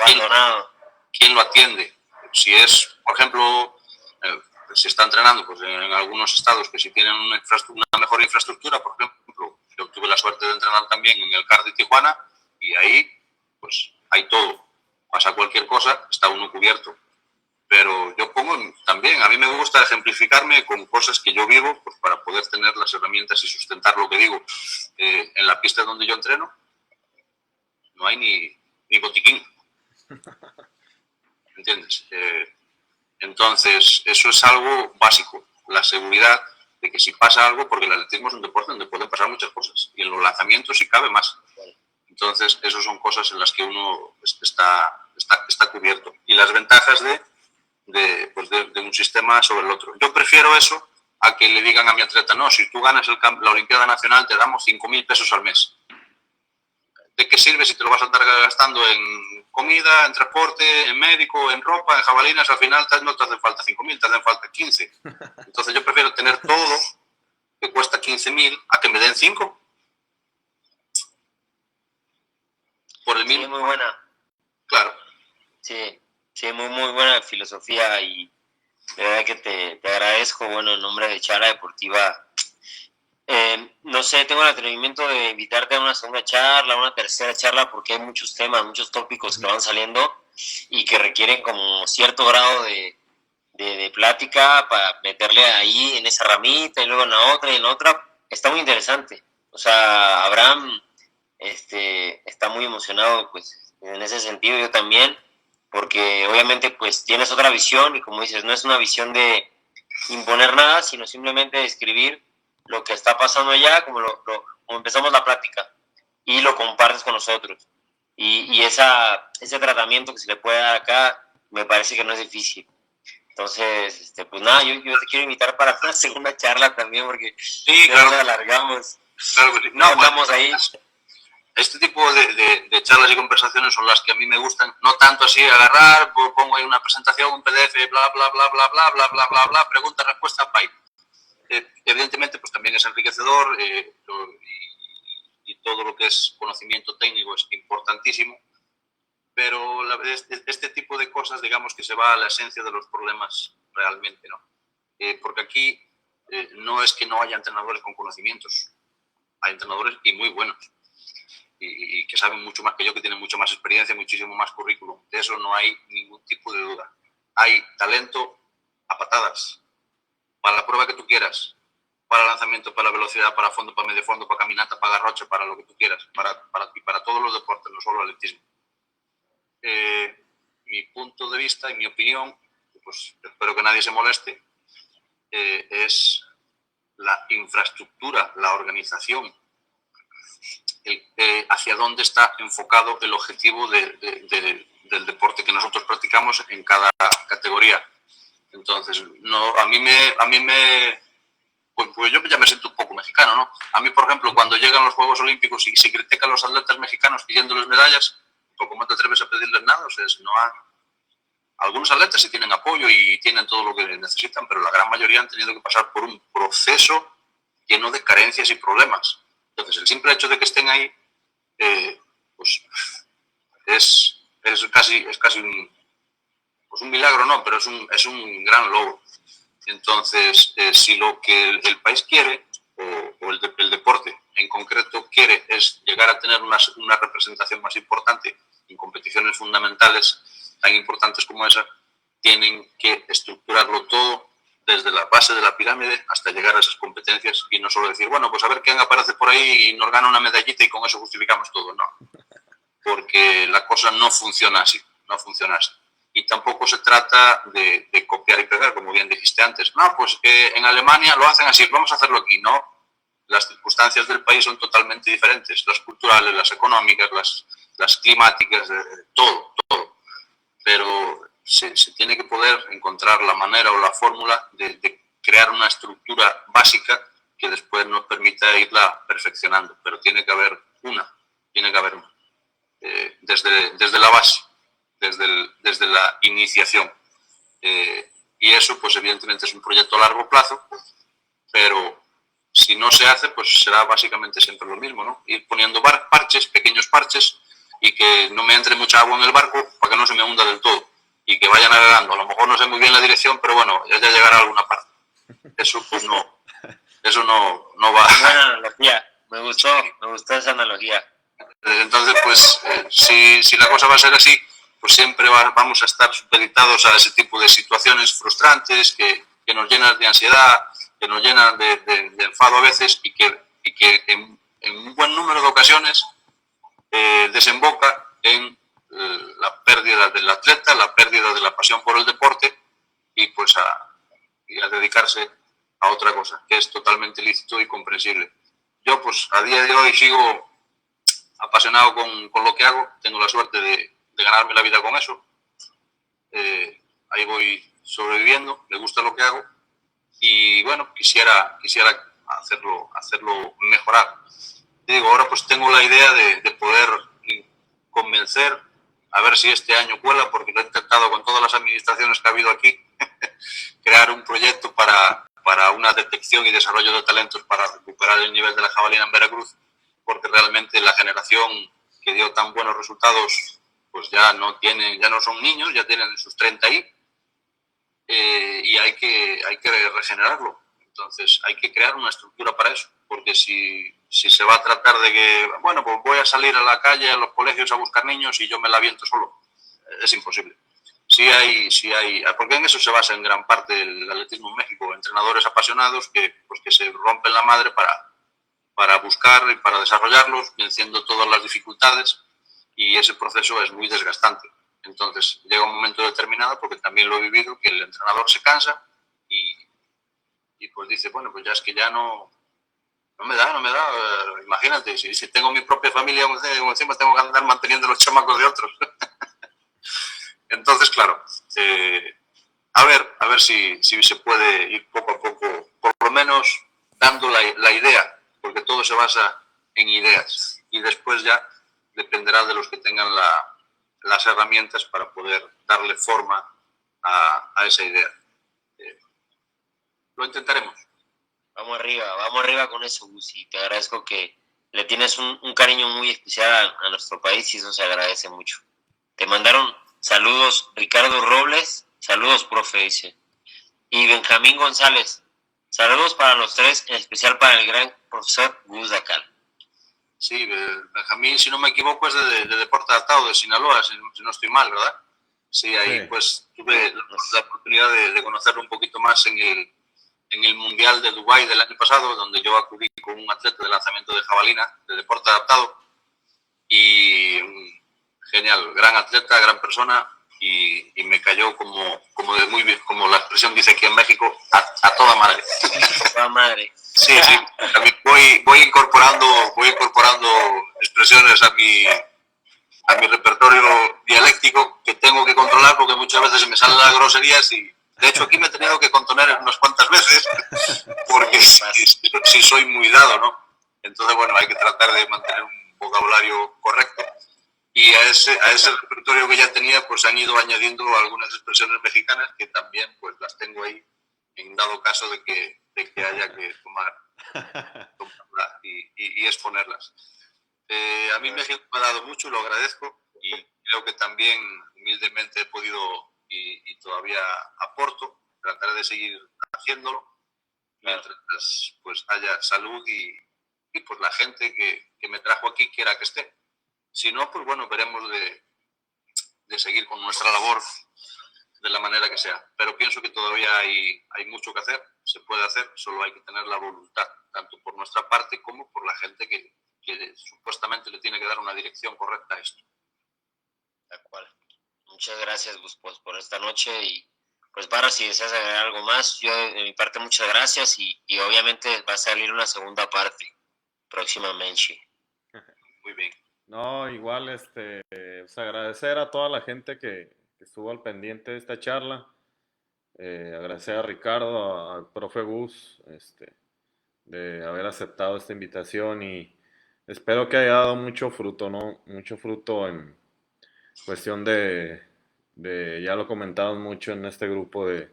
¿Quién lo atiende? Si es, por ejemplo, se está entrenando pues en algunos estados que si tienen una mejor infraestructura, por ejemplo, yo tuve la suerte de entrenar también en el CAR de Tijuana y ahí pues hay todo, pasa cualquier cosa, está uno cubierto. Pero yo pongo también, a mí me gusta ejemplificarme con cosas que yo vivo pues, para poder tener las herramientas y sustentar lo que digo. En la pista donde yo entreno no hay ni botiquín, ¿entiendes? Entonces, eso es algo básico, la seguridad de que si pasa algo, porque el atletismo es un deporte donde pueden pasar muchas cosas, y en los lanzamientos si cabe más. Entonces, esas son cosas en las que uno está cubierto. Y las ventajas de un sistema sobre el otro. Yo prefiero eso a que le digan a mi atleta, no, si tú ganas la Olimpiada Nacional te damos 5.000 pesos al mes. ¿De qué sirve si te lo vas a estar gastando en comida, en transporte, en médico, en ropa, en jabalinas? Al final no te hacen falta 5.000, te hacen falta 15. Entonces yo prefiero tener todo que cuesta 15.000 a que me den 5. Por el mismo. Sí, muy buena. Claro. Sí, muy buena filosofía y de verdad que te agradezco, bueno, en nombre de Charla Deportiva. No sé, tengo el atrevimiento de invitarte a una segunda charla, a una tercera charla, porque hay muchos temas, muchos tópicos que van saliendo y que requieren como cierto grado de plática para meterle ahí en esa ramita y luego en la otra y en la otra. Está muy interesante. O sea, Abraham está muy emocionado, pues, en ese sentido, yo también, porque obviamente, pues, tienes otra visión y como dices, no es una visión de imponer nada, sino simplemente describir lo que está pasando allá, como empezamos la plática, y lo compartes con nosotros. Y ese tratamiento que se le puede dar acá, me parece que no es difícil. Entonces, pues nada, yo te quiero invitar para una segunda charla también, porque sí, claro, nos alargamos. Claro que sí. No, andamos ahí. Este tipo de charlas y conversaciones son las que a mí me gustan, no tanto así agarrar, pongo ahí una presentación, un PDF, bla, bla, bla, bla, bla, bla, bla, bla, bla, pregunta, respuesta, bye. Evidentemente, pues también es enriquecedor y todo lo que es conocimiento técnico es importantísimo, pero este tipo de cosas, digamos que se va a la esencia de los problemas realmente, ¿no? Porque aquí no es que no haya entrenadores con conocimientos, hay entrenadores y muy buenos. Y que saben mucho más que yo, que tienen mucho más experiencia, muchísimo más currículum. De eso no hay ningún tipo de duda. Hay talento a patadas, para la prueba que tú quieras, para lanzamiento, para velocidad, para fondo, para medio fondo, para caminata, para garroche, para lo que tú quieras, para todos los deportes, no solo el atletismo. Mi punto de vista y mi opinión, pues espero que nadie se moleste, es la infraestructura, la organización, hacia dónde está enfocado el objetivo del deporte que nosotros practicamos en cada categoría. Entonces, no, a mí me pues yo ya me siento un poco mexicano, ¿no? A mí, por ejemplo, cuando llegan los Juegos Olímpicos y se critican a los atletas mexicanos pidiéndoles medallas, pues ¿cómo te atreves a pedirles nada? O sea, algunos atletas sí tienen apoyo y tienen todo lo que necesitan, pero la gran mayoría han tenido que pasar por un proceso lleno de carencias y problemas. Entonces, el simple hecho de que estén ahí, pues es casi un milagro, no, pero es un gran logro. Entonces, si lo que el país quiere, o el deporte en concreto quiere, es llegar a tener una representación más importante en competiciones fundamentales tan importantes como esa, tienen que estructurarlo todo desde la base de la pirámide hasta llegar a esas competencias y no solo decir, bueno, pues a ver quién aparece por ahí y nos gana una medallita y con eso justificamos todo. No, porque la cosa no funciona así, no funciona así. Y tampoco se trata de copiar y pegar, como bien dijiste antes. No, pues en Alemania lo hacen así, vamos a hacerlo aquí. No, las circunstancias del país son totalmente diferentes, las culturales, las económicas, las climáticas, todo. Pero se tiene que poder encontrar la manera o la fórmula de crear una estructura básica que después nos permita irla perfeccionando. Pero tiene que haber una. Desde la base, desde la iniciación. Y eso, pues evidentemente es un proyecto a largo plazo, pero si no se hace, pues será básicamente siempre lo mismo, ¿no? Ir poniendo parches, pequeños parches, y que no me entre mucha agua en el barco para que no se me hunda del todo, y que vaya navegando. A lo mejor no sé muy bien la dirección, pero bueno, ya llegará a alguna parte. Eso pues no va. Buena analogía, me gustó esa analogía. Entonces, pues, si la cosa va a ser así, pues siempre vamos a estar supeditados a ese tipo de situaciones frustrantes que nos llenan de ansiedad, que nos llenan de enfado a veces y que en un buen número de ocasiones desemboca en la pérdida del atleta, la pérdida de la pasión por el deporte y pues a dedicarse a otra cosa, que es totalmente lícito y comprensible. Yo, pues, a día de hoy sigo apasionado con lo que hago, tengo la suerte de ganarme la vida con eso. Ahí voy sobreviviendo, me gusta lo que hago y bueno, quisiera hacerlo mejorar. Te digo, ahora pues tengo la idea de poder convencer, a ver si este año cuela, porque lo he intentado con todas las administraciones que ha habido aquí, crear un proyecto para una detección y desarrollo de talentos para recuperar el nivel de la jabalina en Veracruz, porque realmente la generación que dio tan buenos resultados pues ya no son niños, ya tienen sus 30 ahí, y hay que regenerarlo. Entonces hay que crear una estructura para eso, porque si se va a tratar de que, bueno, pues voy a salir a la calle, a los colegios a buscar niños y yo me la aviento solo, es imposible. Sí hay, porque en eso se basa en gran parte el atletismo en México, entrenadores apasionados que se rompen la madre para buscar y para desarrollarlos, venciendo todas las dificultades, y ese proceso es muy desgastante. Entonces llega un momento determinado, porque también lo he vivido, que el entrenador se cansa y pues dice, bueno, pues ya es que ya no me da, imagínate, si tengo mi propia familia, encima tengo que andar manteniendo los chamacos de otros. Entonces, claro, a ver si se puede ir poco a poco, por lo menos dando la idea, porque todo se basa en ideas y después ya dependerá de los que tengan las herramientas para poder darle forma a esa idea. Lo intentaremos. Vamos arriba con eso, Gus, y te agradezco que le tienes un cariño muy especial a nuestro país y eso se agradece mucho. Te mandaron saludos Ricardo Robles, saludos, profe, dice, y Benjamín González, saludos para los tres, en especial para el gran profesor Gus Dacal. Sí, Benjamín, si no me equivoco, es de Deporte Adaptado, de Sinaloa, si no estoy mal, ¿verdad? Sí, ahí sí. Pues tuve la oportunidad de conocerlo un poquito más en el Mundial de Dubái del año pasado, donde yo acudí con un atleta de lanzamiento de jabalina, de Deporte Adaptado, y genial, gran atleta, gran persona, y me cayó como de muy bien, como la expresión dice aquí en México, a toda madre. A toda madre. Sí, también voy incorporando expresiones a mi repertorio dialéctico que tengo que controlar porque muchas veces se me salen las groserías y de hecho aquí me he tenido que contener unas cuantas veces porque sí soy muy dado, ¿no? Entonces, bueno, hay que tratar de mantener un vocabulario correcto y a ese repertorio que ya tenía pues han ido añadiendo algunas expresiones mexicanas que también pues las tengo ahí en dado caso de que haya que tomarlas y exponerlas. A mí México me ha dado mucho, lo agradezco y creo que también humildemente he podido y todavía aporto, trataré de seguir haciéndolo, mientras pues haya salud y pues la gente que me trajo aquí quiera que esté. Si no, pues bueno, veremos de seguir con nuestra labor de la manera que sea. Pero pienso que todavía hay mucho que hacer, se puede hacer, solo hay que tener la voluntad, tanto por nuestra parte como por la gente que supuestamente le tiene que dar una dirección correcta a esto. De acuerdo. Muchas gracias, Gus, pues, por esta noche y pues para si deseas agregar algo más, yo de mi parte muchas gracias y obviamente va a salir una segunda parte próximamente. Muy bien. No, igual, pues agradecer a toda la gente que estuvo al pendiente de esta charla. Agradecer a Ricardo, al profe Gus, de haber aceptado esta invitación y espero que haya dado mucho fruto, ¿no? Mucho fruto en cuestión ya lo comentamos mucho en este grupo, de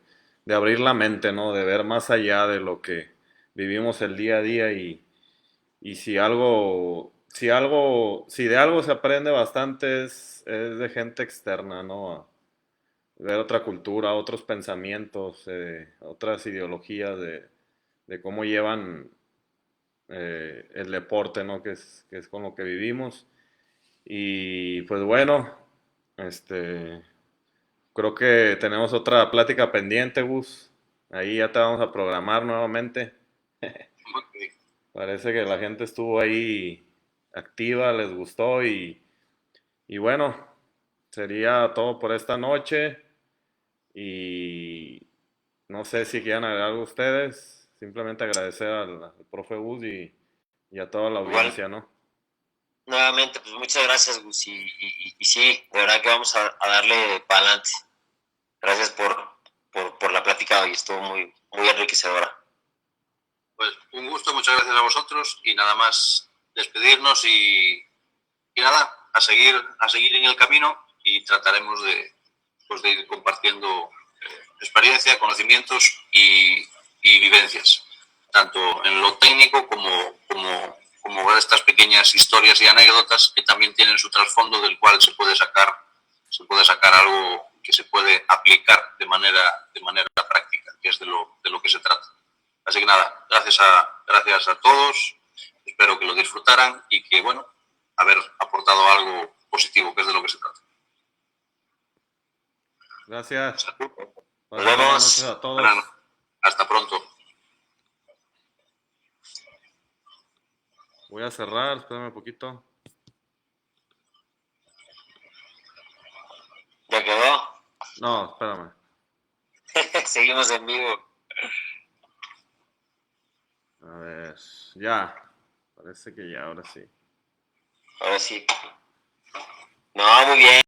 abrir la mente, ¿no? De ver más allá de lo que vivimos el día a día y si de algo se aprende bastante es de gente externa, ¿no? Ver otra cultura, otros pensamientos, otras ideologías de cómo llevan el deporte, ¿no? Que es con lo que vivimos. Y pues bueno, creo que tenemos otra plática pendiente, Gus. Ahí ya te vamos a programar nuevamente. Muy bien. Parece que la gente estuvo ahí activa, les gustó y bueno, sería todo por esta noche y no sé si quieran agregar algo ustedes, simplemente agradecer al profe Gus y a toda la Igual, audiencia, ¿no? nuevamente, pues muchas gracias, Gus, y sí, de verdad que vamos a darle para adelante. Gracias por la plática hoy, estuvo muy, muy enriquecedora. Pues un gusto, muchas gracias a vosotros y nada más despedirnos y nada, a seguir en el camino y trataremos de ir compartiendo experiencia, conocimientos y vivencias, tanto en lo técnico como estas pequeñas historias y anécdotas que también tienen su trasfondo del cual se puede sacar algo que se puede aplicar de manera práctica, que es de lo que se trata. Así que nada, gracias a todos, espero que lo disfrutaran y que, bueno, haber aportado algo positivo, que es de lo que se trata. Gracias. Salud. Nos vemos. A todos. Bueno, hasta pronto. Voy a cerrar, espérame un poquito. ¿Ya quedó? No, espérame. Seguimos en vivo. A ver, ya. Parece que ya, ahora sí. Ahora sí. No, muy bien.